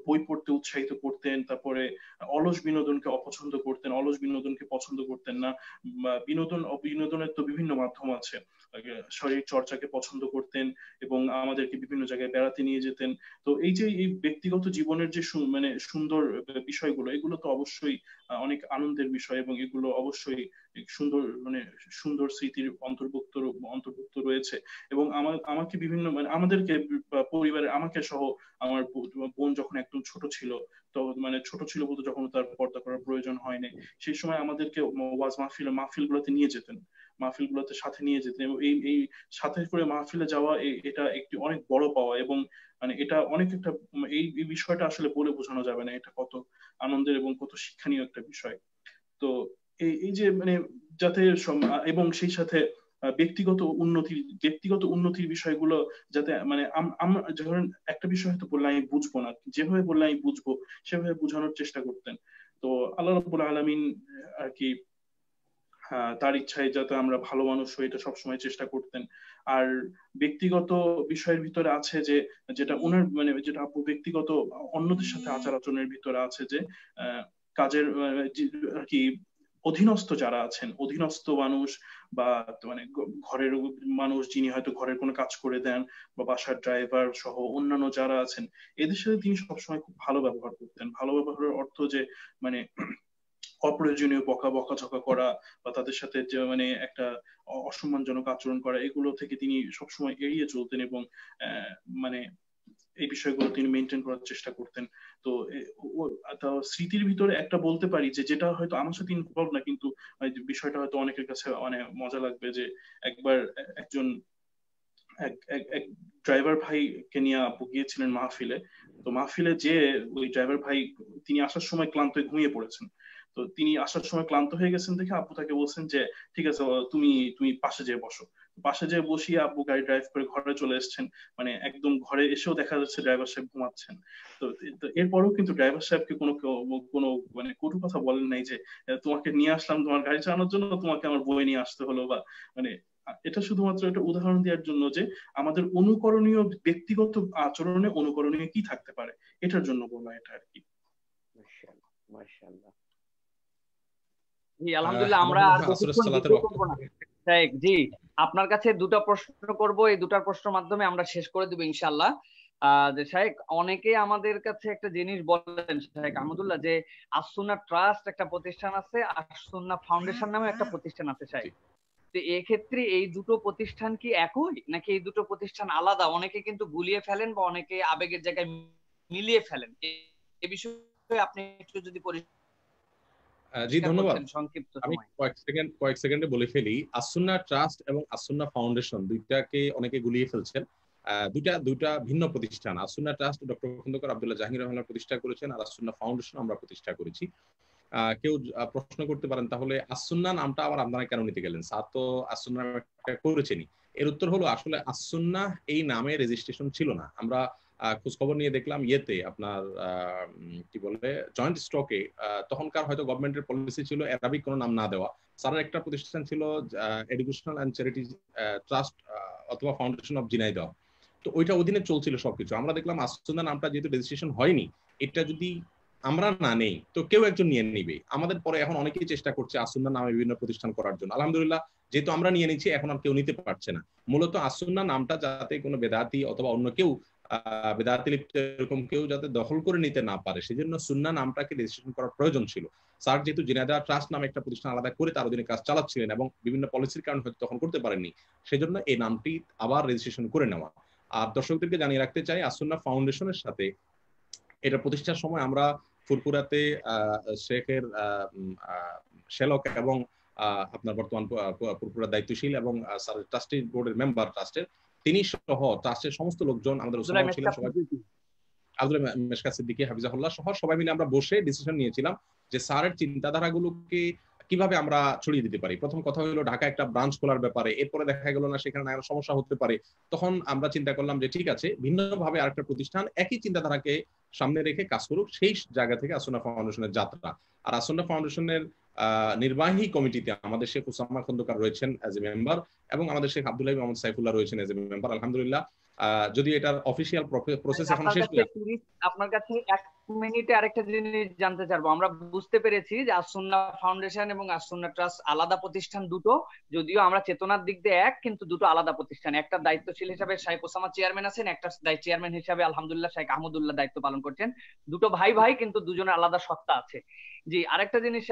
বই পড়তে উৎসাহিত করতেন। তারপরে অলস বিনোদনকে পছন্দ করতেন না। বিনোদনের তো বিভিন্ন মাধ্যম আছে, শরীর চর্চাকে পছন্দ করতেন এবং আমাদেরকে বিভিন্ন জায়গায় বেড়াতে নিয়ে যেতেন। তো এই যে এই ব্যক্তিগত জীবনের যে মানে সুন্দর বিষয়গুলো, এগুলো তো অবশ্যই অনেক আনন্দের বিষয় এবং এগুলো অবশ্যই সুন্দর মানে সুন্দর স্মৃতির অন্তর্ভুক্ত রয়েছে। এবং আমাকে বিভিন্ন মানে আমাদেরকে পরিবারের আমাকে সহ আমার বোন যখন একদম ছোট ছিল, তো মানে ছোট ছিল বলতে যখন তার পর্দা করার প্রয়োজন হয়নি, সেই সময় আমাদেরকে ওয়াজ মাহফিলগুলোতে নিয়ে যেতেন, মাহফিলগুলোতে সাথে নিয়ে যেতেন। এবং এই সাথে করে মাহফিলে যাওয়া এটা একটি অনেক বড় পাওয়া, এবং মানে এটা অনেক একটা এই বিষয়টা আসলে বলে বোঝানো যাবে না, এটা কত আনন্দের এবং কত শিক্ষণীয় একটা বিষয়। তো এই যে মানে যাতে এবং সেই সাথে ব্যক্তিগত উন্নতির বিষয়গুলো যাতে মানে আমরা ধরেন একটা বিষয় হয়তো বললে আমি বুঝবো না, যেভাবে বললে আমি বুঝবো সেভাবে বোঝানোর চেষ্টা করতেন। তো আল্লাহ রাব্বুল আলামিন আর কি তার ইচ্ছায় যাতে আমরা ভালো মানুষ হই এটা সবসময় চেষ্টা করতেন। আর ব্যক্তিগত বিষয়ের ভিতরে আছে যে যেটা ওনার মানে যেটা আপু ব্যক্তিগত অন্যদের সাথে আচার আচরণের ভিতরে আছে যে কাজের আর কি অধীনস্থ যারা আছেন, অধীনস্থ মানুষ বা মানে ঘরের মানুষ যিনি হয়তো ঘরের কোনো কাজ করে দেন বা বাসার ড্রাইভার সহ অন্যান্য যারা আছেন, এদের সাথে তিনি সবসময় খুব ভালো ব্যবহার করতেন। ভালো ব্যবহারের অর্থ যে মানে অপ্রয়োজনীয় বকাঝকা করা বা তাদের সাথে যে মানে একটা অসম্মানজনক আচরণ করা, এগুলো থেকে তিনি সবসময় এড়িয়ে চলতেন এবং মানে এই বিষয়গুলো তিনি মেনটেন করার চেষ্টা করতেন। তো স্মৃতির ভিতরে একটা বলতে পারি যে যেটা হয়তো আমার সাথে ইনভলভ না, কিন্তু বিষয়টা হয়তো অনেকের কাছে মানে মজা লাগবে, যে একবার একজন এক ড্রাইভার ভাইকে নিয়ে আপু গিয়েছিলেন মাহফিলে। তো মাহফিলে যে ওই ড্রাইভার ভাই তিনি আসার সময় ক্লান্ত হয়ে ঘুমিয়ে পড়েছেন। তো তিনি আসার সময় ক্লান্ত হয়ে গেছেন দেখে আপু তাকে বলছেন যে ঠিক আছে তুমি পাশে যেয়ে বসো। পাশে যেয়ে বসিয়ে আপু গাড়ি ড্রাইভ করে ঘরে চলে এসেছেন, মানে একদম ঘরে এসেও দেখা যাচ্ছে ড্রাইভার সাহেব ঘুমাচ্ছেন। তো এরপরেও কিন্তু ড্রাইভার সাহেবকে কোনো মানে কটু কথা বলেন নাই যে তোমাকে নিয়ে আসলাম তোমার গাড়ি চালানোর জন্য, তোমাকে আমার বয়ে নিয়ে আসতে হলো, বা মানে এটা শুধুমাত্র একটা উদাহরণ দেওয়ার জন্য যে আমাদের অনুকরণীয় ব্যক্তিগত আচরণে অনুকরণীয় কি থাকতে পারে এটার জন্য বলা এটা আর কি। মাশাআল্লাহ। জি আলহামদুলিল্লাহ, আমরা আর বেশিক্ষণ বিরতি করব না। শাইখ জি, আপনার কাছে দুটো প্রশ্ন করব, এই দুটো প্রশ্নের মাধ্যমে আমরা শেষ করে দেব ইনশাআল্লাহ। যে শাইখ, অনেকে আমাদের কাছে একটা জিনিস বলেন শাইখ আহমদুল্লাহ, যে আস-সুন্নাহ ট্রাস্ট একটা প্রতিষ্ঠান আছে, আস-সুন্নাহ ফাউন্ডেশন নামে একটা প্রতিষ্ঠান আছে শাইখ। তো এক্ষেত্রে এই দুটো প্রতিষ্ঠান কি একই নাকি এই দুটো প্রতিষ্ঠান আলাদা? অনেকে কিন্তু গুলিয়ে ফেলেন বা অনেকে আবেগের জায়গায় মিলিয়ে ফেলেন, এই বিষয়ে আপনি একটু যদি জি ধন্যবাদ। আমি কয়েক সেকেন্ডে বলে ফেলি। আস-সুন্নাহ ট্রাস্ট এবং আস-সুন্নাহ ফাউন্ডেশন দুইটাকে অনেকে গুলিয়ে ফেলছেন। দুইটা ভিন্ন প্রতিষ্ঠান। আস-সুন্নাহ ট্রাস্ট ডক্টর খন্দকার আব্দুল্লাহ জাহাঙ্গীর রহমান প্রতিষ্ঠা করেছেন, আর আস-সুন্নাহ ফাউন্ডেশন আমরা প্রতিষ্ঠা করেছি। কেউ প্রশ্ন করতে পারেন তাহলে আস-সুন্নাহ নামটা আবার আপনারা কেন নিতে গেলেন, স্যার তো আস-সুন্নাহ করেছেনই। এর উত্তর হলো আসলে আস-সুন্নাহ এই নামে রেজিস্ট্রেশন ছিল না। আমরা খোঁজ খবর নিয়ে দেখলাম ইয়েতে আপনার কি বলে জয়েন্ট স্টকে তখনকার হয়তো গভর্নমেন্টের পলিসি ছিল অ্যারাবিক কোনো নাম না দেওয়া। স্যারের একটা প্রতিষ্ঠান ছিল এডুকেশনাল অ্যান্ড চ্যারিটি ট্রাস্ট অথবা ফাউন্ডেশন অফ ঝিনাইদহ, তো ওইটা অধীনে চলছিল সবকিছু। আমরা দেখলাম আস-সুন্নাহ নামটা যেহেতু রেজিস্ট্রেশন হয়নি, এটা যদি আমরা না নেই তো কেউ একজন নিয়ে নিবে। আমাদের পরে এখন অনেকেই চেষ্টা করছে আস-সুন্নাহ নামে বিভিন্ন প্রতিষ্ঠান করার জন্য। আলহামদুলিল্লাহ যেহেতু আমরা নিয়ে নিচ্ছি, এখন আর কেউ নিতে পারছে না। মূলত আস-সুন্নাহ নামটা যাতে কোনো বেদাতি অথবা অন্য কেউ বেদাতি লিপ্ত এরকম কেউ যাতে দখল করে নিতে না পারে, সেজন্য সুন্নাহ নামটাকে রেজিস্ট্রেশন করার প্রয়োজন ছিল। স্যার যেহেতু ঝিনাইদহ ট্রাস্ট নামে একটা প্রতিষ্ঠান আলাদা করে তার অধীনে কাজ চালাচ্ছিলেন এবং বিভিন্ন পলিসির কারণে হয়তো তখন করতে পারেননি, সেজন্য এই নামটি আবার রেজিস্ট্রেশন করে নেওয়া। আর দর্শকদেরকে জানিয়ে রাখতে চাই, আস-সুন্নাহ ফাউন্ডেশনের সাথে এটা প্রতিষ্ঠার সময় আমরা ফুরপুরাতে শেখের শেলক এবং আপনার বর্তমান ফুরপুরার দায়িত্বশীল এবং ট্রাস্টি বোর্ডের মেম্বার ট্রাস্টের, তিনি সহ ট্রাস্টের সমস্ত লোকজন, আমাদের ওসমান ছিলেন সবাই, আব্দুল মেশকাত সিদ্দিকী হাফিজাহুল্লাহ সহ সবাই মিলে আমরা বসে ডিসিশন নিয়েছিলাম যে স্যারের চিন্তাধারাগুলোকে কিভাবে আমরা ছড়িয়ে দিতে পারি। প্রথম কথা হলো ঢাকা একটা ব্রাঞ্চ খোলার ব্যাপারে, এরপরে দেখা গেল না সেখানে সমস্যা হতে পারে। তখন আমরা চিন্তা করলাম যে ঠিক আছে, ভিন্নভাবে আরেকটা প্রতিষ্ঠান একই চিন্তাধারাকে সামনে রেখে কাজ করুক, সেই জায়গা থেকে আস-সুন্নাহ ফাউন্ডেশনের যাত্রা। আর আস-সুন্নাহ ফাউন্ডেশনের নির্বাহী কমিটিতে আমাদের শেখ উসামা খন্দকার রয়েছেন এজ এ মেম্বার এবং আমাদের শেখ আব্দুল্লাহ মোহাম্মদ সাইফুল্লাহ রয়েছেন এজ এ মেম্বার। আলহামদুলিল্লাহ যদি এটার অফিসিয়াল প্রসেস এখন শেষ হয়ে, আপনার কাছে মিনিটে আরেকটা জিনিস জানতে চাইবো। আমরা বুঝতে পেরেছি যে আসুন্নাহ ফাউন্ডেশন এবং আসুন্নাহ ট্রাস্ট আলাদা প্রতিষ্ঠান দুটো, যদিও আমরা চেতনার দিক দিয়ে এক, কিন্তু দুটো আলাদা প্রতিষ্ঠান। একটা দায়িত্বশীল হিসাবে শাইখ ওসামা চেয়ারম্যান আছেন, একটা চেয়ারম্যান হিসাবে আলহামদুলিল্লাহ শাইখ আহমদুল্লাহ দায়িত্ব পালন করছেন। দুটো ভাই ভাই, কিন্তু দুজনের আলাদা সত্তা আছে। জি, আরেকটা জিনিস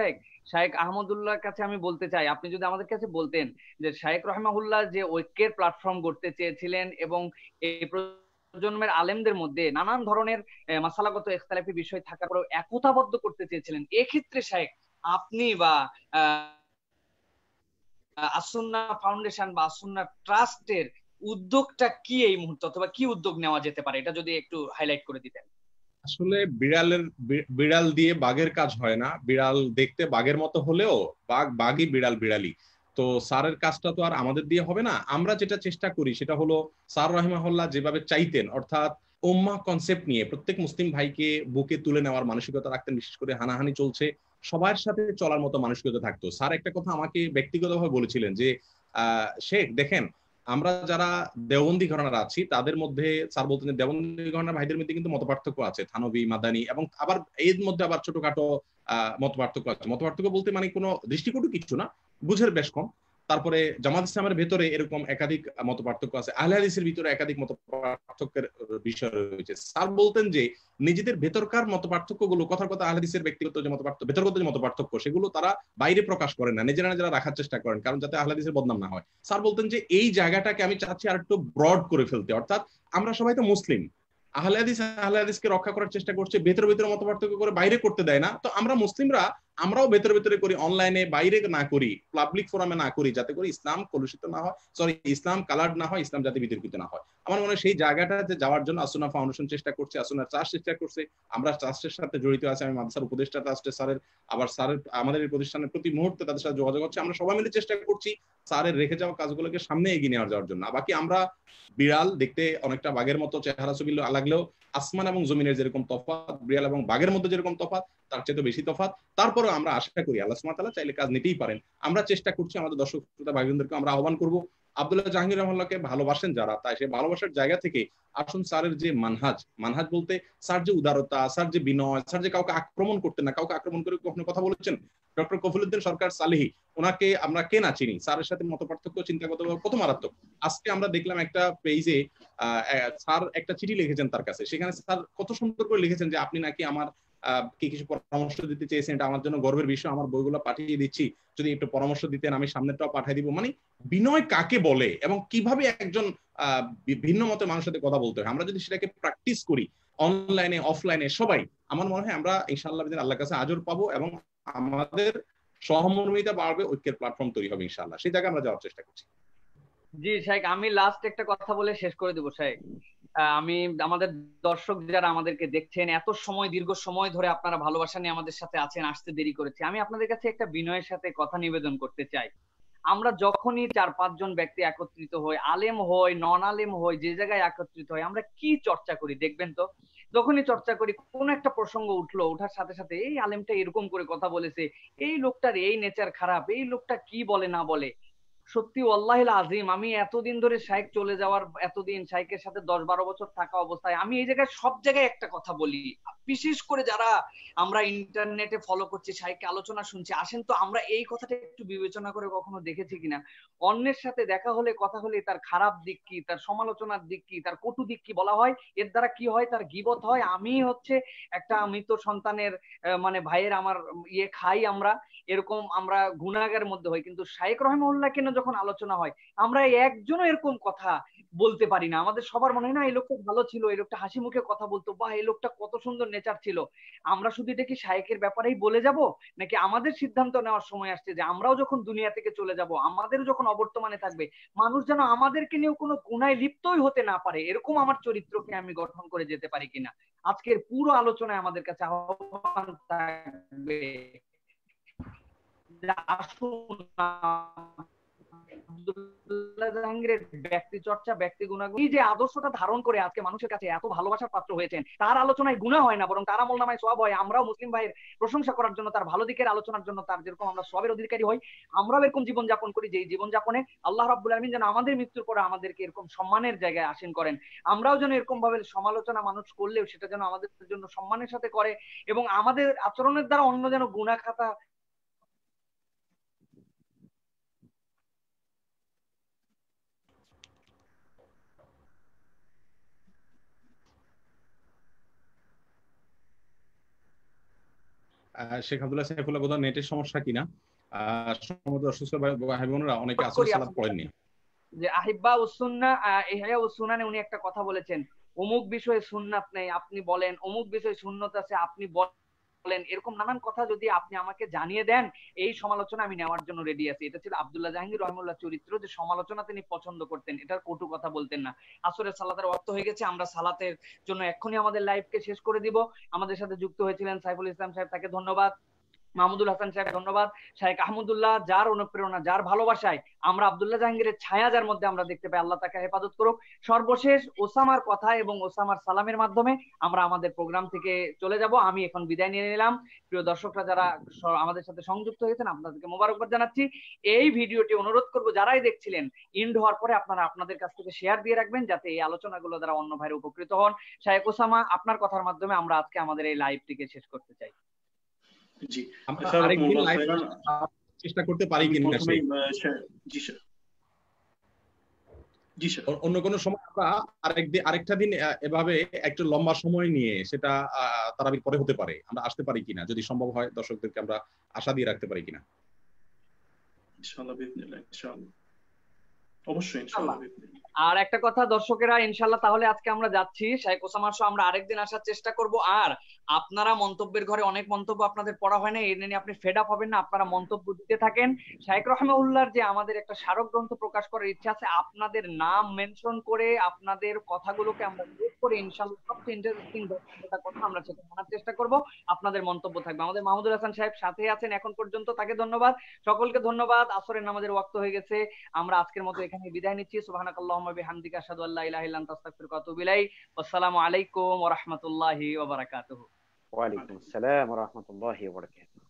শাইখ আহমদুল্লাহর কাছে আমি বলতে চাই, আপনি যদি আমাদের কাছে বলতেন যে শাইখ রহমাহুল্লাহ যে ঐক্যের প্ল্যাটফর্ম গড়তে চেয়েছিলেন এবং এই প্রজন্মের আলেমদের মধ্যে নানান ধরনের মাসালাগত ইখতিলাফি বিষয় থাকার পরেও একতাবদ্ধ করতে চেয়েছিলেন, এক্ষেত্রে শাইখ আপনি বা আসুন্নাহ ফাউন্ডেশন বা আসুন্নাহ ট্রাস্টের উদ্যোগটা কি এই মুহূর্তে, অথবা কি উদ্যোগ নেওয়া যেতে পারে, এটা যদি একটু হাইলাইট করে দিতেন। আসলে বিড়াল দিয়ে বাঘের কাজ হয় না। বিড়াল দেখতে বাঘের মতো হলেও বাঘই বিড়ালি। তো স্যারের কাজটা তো আর আমাদের দিয়ে হবে না। আমরা যেটা চেষ্টা করি সেটা হলো স্যার রাহিমাহুল্লাহ যেভাবে চাইতেন, অর্থাৎ উম্মাহ কনসেপ্ট নিয়ে প্রত্যেক মুসলিম ভাইকে বুকে তুলে নেওয়ার মানসিকতা রাখতেন। বিশেষ করে হানাহানি চলছে, সবার সাথে চলার মতো মানসিকতা থাকতো। স্যার একটা কথা আমাকে ব্যক্তিগতভাবে বলেছিলেন যে শেখ দেখেন, আমরা যারা দেওবন্দি ঘরানার আছি তাদের মধ্যে স্যার বলতেন দেওবন্দি ঘরানার ভাইদের মধ্যে কিন্তু মতপার্থক্য আছে, থানবী, মাদানী, এবং আবার এর মধ্যে আবার ছোটখাটো মতপার্থক্য আছে। মতপার্থক্য বলতে মানে কোনো দৃষ্টিকটু কিছু না, বুঝের বেশ কম। তারপরে জামাত ইসলামের ভেতরে এরকম একাধিক মতপার্থক্য আছে, আহলে হাদিসের ভিতরে একাধিক মতপার্থক্যের বিষয় রয়েছে। স্যার বলতেন যে নিজেদের ভেতরকার মতপার্থক্য গুলো, কথার কথা আহলে হাদিসের ব্যক্তিগত যে মতপার্থক্য, ভেতরগত যে মতপার্থক্য, সেগুলো তারা বাইরে প্রকাশ করেন না, নিজেরা রাখার চেষ্টা করেন, কারণ যাতে আহলে হাদিসের বদনাম না হয়। স্যার বলতেন যে এই জায়গাটাকে আমি চাচ্ছি আর একটু ব্রড করে ফেলতে, অর্থাৎ আমরা সবাই তো মুসলিম, আহলে হাদিসকে রক্ষা করার চেষ্টা করছে, ভেতরে মতপার্থক্য করে বাইরে করতে দেয় না। তো আমরা মুসলিমরা আমরাও ভেতরে করি, অনলাইনে বাইরে না করি, পাবলিক ফোরামে না করি, যাতে করে ইসলাম কলুষিত না হয়, ইসলাম কালার্ড না হয়, ইসলাম যাতে বিতর্কিত না হয়। আমার মনে হয় সেই জায়গাটাতে যাওয়ার জন্য আসুন্নাহ ফাউন্ডেশন চেষ্টা করছে, আসুন্নাহ ট্রাস্ট চেষ্টা করছে, আমরা ট্রাস্টের সাথে জড়িত আছি। আমি মাদ্রাসার উপদেষ্টা ট্রাস্টের স্যারের, আবার স্যারের আমাদের এই প্রতিষ্ঠানের প্রতি মুহূর্তে তাদের সাথে যোগাযোগ হচ্ছে। আমরা সবাই মিলে চেষ্টা করছি স্যারের রেখে যাওয়া কাজগুলোকে সামনে এগিয়ে নেওয়ার যাওয়ার জন্য। বাকি আমরা বিড়াল দেখতে অনেকটা বাঘের মতো চেহারা ছবি লাগলেও আসমান এবং জমিনের যেরকম তফাৎ, বিড়াল এবং বাঘের মধ্যে যেরকম তফাৎ, তার চেয়ে বেশি তফাৎ। তারপরেও আমরা আশা করি আল্লাহ সুবহানাহু ওয়া তাআলা চাইলে কাজ নিতেই পারেন। আমরা চেষ্টা করছি, আমাদের দর্শক শ্রোতা ভাইবোনদেরকে আমরা আহ্বান করব, আব্দুল্লাহ জাহাঙ্গীর রহমানুল্লাহকে ভালোবাসেন যারা, তাই সে ভালোবাসার জায়গা থেকে আসুন স্যারের যে মানহাজ বলতে স্যার যে উদারতা, স্যার যে বিনয়, স্যার যে কাউকে আক্রমণ করতেন না, কাউকে আক্রমণ করে কখনো কথা বলেছেন। ডক্টর কফিলউদ্দিন সরকার সালেহী, ওনাকে আমরা কে না চিনি, স্যারের সাথে মতপার্থক্য চিন্তাগতভাবে কত মারাত্মক। আজকে আমরা দেখলাম একটা পেজে স্যার একটা চিঠি লিখেছেন তার কাছে, সেখানে স্যার কত সুন্দর করে লিখেছেন যে আপনি নাকি আমার কি কিছু পরামর্শ দিতে চেয়েছেন, এটা আমার জন্য গর্বের বিষয়, আমার বইগুলো পাঠিয়ে দিচ্ছি, যদি একটু পরামর্শ দিতেন আমি সামনেটাও পাঠিয়ে দিব। মানে বিনয় কাকে বলে এবং কিভাবে একজন ভিন্ন মতের মানুষের সাথে কথা বলতে হয়, আমরা যদি সেটাকে প্র্যাকটিস করি অনলাইনে অফলাইনে সবাই, আমার মনে হয় আমরা ইনশাআল্লাহ আল্লাহর কাছে আজর পাবো এবং আমাদের সহমর্মিতা বাড়বে, ঐক্যের প্ল্যাটফর্ম তৈরি হবে ইনশাআল্লাহ। সেই জায়গায় আমরা যাওয়ার চেষ্টা করছি। জি শাইখ, আমি লাস্ট একটা কথা বলে শেষ করে দেবো শাইখ। আমি আমাদের দর্শক যারা আমাদেরকে দেখছেন, এত সময় দীর্ঘ সময় ধরে আপনারা ভালোবাসা নিয়ে আমাদের সাথে আছেন, আসতে দেরি করেছে, আমি আপনাদের কাছে একটা বিনয়ের সাথে কথা নিবেদন করতে চাই। আমরা যখনই 4-5 জন ব্যক্তি একত্রিত হই, আলেম হই নন আলেম হই, যে জায়গায় একত্রিত হই, আমরা কি চর্চা করি দেখবেন তো? যখনই চর্চা করি, কোন একটা প্রসঙ্গ ওঠার সাথে সাথে এই আলেমটা এরকম করে কথা বলেছে, এই লোকটার এই নেচার খারাপ, এই লোকটা কি বলে না বলে। সত্যি ওয়াল্লাহিল আজিম, আমি এতদিন ধরে শাইখ চলে যাওয়ার, এতদিন শাইখের সাথে 10-12 বছর থাকা অবস্থায় আমি এই জায়গায় সব জায়গায় একটা কথা বলি, বিশেষ করে যারা আমরা ইন্টারনেটে ফলো করছি, শাইখকে আলোচনা শুনছি, আসেন তো আমরা এই কথাটা একটু বিবেচনা করে কখনো দেখেছি কিনা, অন্যের সাথে দেখা হলে কথা হলে তার খারাপ দিক কি, তার সমালোচনার দিক কি, তার কটু দিক কি বলা হয়, এর দ্বারা কি হয়, তার গীবত হয়। আমি একটা মৃত সন্তানের মানে ভাইয়ের আমার খাই আমরা, এরকম আমরা গুনাহের মধ্যে হই। কিন্তু শাইখ রহমাহুল্লাহ কেন যখন আলোচনা হয় আমরা একজনও এরকম কথা বলতে পারি না, আমাদের সবার মনে হয় না এই লোকটা ভালো ছিল, এই লোকটা হাসি মুখে কথা বলতো, বা এই লোকটা কত সুন্দর নেচার ছিল। আমরা শুধু এটা কি শাইখের ব্যাপারেই বলে যাব, নাকি আমাদের সিদ্ধান্ত নেওয়ার সময় আসছে যে আমরাও যখন দুনিয়া থেকে চলে যাব, আমাদের যখন অবর্তমানে থাকবে, মানুষ যেন আমাদেরকে নিয়েও কোনো গুনায় লিপ্তই হতে না পারে, এরকম আমার চরিত্রকে আমি গঠন করে যেতে পারি কিনা। আজকের পুরো আলোচনায় আমাদের কাছে আহ্বান থাকবে, আসুন আব্দুল্লাহ জাহাঙ্গীরের ব্যক্তি চর্চা, ব্যক্তি গুণাগুণ, এই যে আদর্শটা ধারণ করে আজকে মানুষের কাছে এত ভালোবাসার পাত্র হয়েছেন, তার আলোচনায় গুনাহ হয় না, বরং তার আমলনামায় সওয়াব হয়। আমরাও মুসলিম ভাইয়ের প্রশংসা করার জন্য, তার ভালো দিকের আলোচনার জন্য, তার যেরকম আমরা সবের অধিকারী হই, আমরাও এরকম জীবন যাপন করি, যে জীবন যাপনে আল্লাহ রাব্বুল আলামিন যেন আমাদের মৃত্যুর পরে আমাদেরকে এরকম সম্মানের জায়গায় আসীন করেন। আমরাও যেন এরকম ভাবে সমালোচনা মানুষ করলেও সেটা যেন আমাদের জন্য সম্মানের সাথে করে, এবং আমাদের আচরণের দ্বারা অন্য যেন গুনাহ খাতা শেখ আব্দুল্লাহ সাইফুল্লাহ বোধহয় নেটের সমস্যা কিনা, সম্ভবত অসুস্থ ভাই বোনেরা অনেকে আসর করি সালাত পড়েননি। যে আহিব্বা ও সুন্নাহ, ইহয়া ও সুনানে উনি একটা কথা বলেছেন, অমুক বিষয়ে সুন্নাত নেই আপনি বলেন, অমুক বিষয়ে সুন্নত আছে আপনি বলেন, এরকম নানান কথা যদি আপনি আমাকে জানিয়ে দেন, এই সমালোচনা আমি নেওয়ার জন্য রেডি আছি। এটা ছিল আব্দুল্লাহ জাহাঙ্গীর রহমাতুল্লাহ চরিত্র, যে সমালোচনা তিনি পছন্দ করতেন, এটার কটু কথা বলতেন না। আসরের সালাতের ওয়াক্ত হয়ে গেছে, আমরা সালাতের জন্য এক্ষুনি আমাদের লাইভকে শেষ করে দিব। আমাদের সাথে যুক্ত হয়েছিলেন সাইফুল ইসলাম সাহেব, তাকে ধন্যবাদ। মাহমুদুল হাসান সাহেব ধন্যবাদ। শাইখ আহমদুল্লাহ, যার অনুপ্রেরণা, যার ভালোবাসায় আমরা আব্দুল্লাহ জাহাঙ্গীরের ছায়া যার মধ্যে আমরা দেখতে পাই, আল্লাহ তাকে হেফাজত করুক। সর্বশেষ ওসামার কথা এবং ওসামার সালামের মাধ্যমে আমরা আমাদের প্রোগ্রাম থেকে চলে যাব। আমি এখন বিদায় নিয়ে নিলাম। প্রিয় দর্শকরা যারা আমাদের সাথে সংযুক্ত হয়েছেন, আপনাদেরকে মোবারকবাদ জানাচ্ছি। এই ভিডিওটি অনুরোধ করবো যারাই দেখছিলেন, ইন্ড হওয়ার পরে আপনারা আপনাদের কাছ থেকে শেয়ার দিয়ে রাখবেন, যাতে এই আলোচনাগুলো দ্বারা অন্য ভাইরা উপকৃত হন। শাইখ ওসামা, আপনার কথার মাধ্যমে আমরা আজকে আমাদের এই লাইভটিকে শেষ করতে চাই। জি, আমরা আরেকদিন লাইভ চেষ্টা করতে পারি কিনা, জি স্যার, জি স্যার, অন্য কোনো সময় আমরা আরেকটা দিন এভাবে একটু লম্বা সময় নিয়ে, সেটা তারাবির পরে হতে পারে, আমরা আসতে পারি কিনা, যদি সম্ভব হয় দর্শকদেরকে আমরা আশা দিয়ে রাখতে পারি কিনা। ইনশাআল্লাহ, বিসমিল্লাহ, ইনশাআল্লাহ, অবশ্যই ইনশাআল্লাহ। আর একটা কথা দর্শকেরা, ইনশাল্লাহ তাহলে আজকে আমরা যাচ্ছি, শাইখ ওসামার সহ আমরা আরেকদিন আসার চেষ্টা করব। আর আপনারা মন্তব্যের ঘরে অনেক মন্তব্য আপনাদের পড়া হয় না, এই নিয়ে আপনি ফেড আপ হবেন না, আপনারা মন্তব্য দিতে থাকেন। শাইখ রহমাউল্লাহর যে আমাদের একটা স্মারক গ্রন্থ প্রকাশ করার ইচ্ছা আছে, আপনাদের নাম মেনশন করে আপনাদের কথাগুলোকে আমরা নোট করে ইনশাল্লাহ সবচেয়ে ইন্টারেস্টিং কথা আমরা সেটা জানার চেষ্টা করব। আপনাদের মন্তব্য থাকবে। আমাদের মাহমুদুল হাসান সাহেব সাথে আছেন এখন পর্যন্ত, তাকে ধন্যবাদ। সকলকে ধন্যবাদ। আসরের নামাজের ওয়াক্ত হয়ে গেছে, আমরা আজকের মতো এখানে বিদায় নিচ্ছি। সুবহানাকাল্লাহুম্মা বিহামদিকা আশহাদু আল্লা ইলাহা ইল্লা আনতা আস্তাগফিরুকা ওয়া আতুবু ইলাইক। আসসালামু আলাইকুম ওয়া রাহমাতুল্লাহি ওয়া বারাকাতুহু। ওয়া আলাইকুম আসসালাম ওয়া রাহমাতুল্লাহি ওয়া বারাকাতুহু।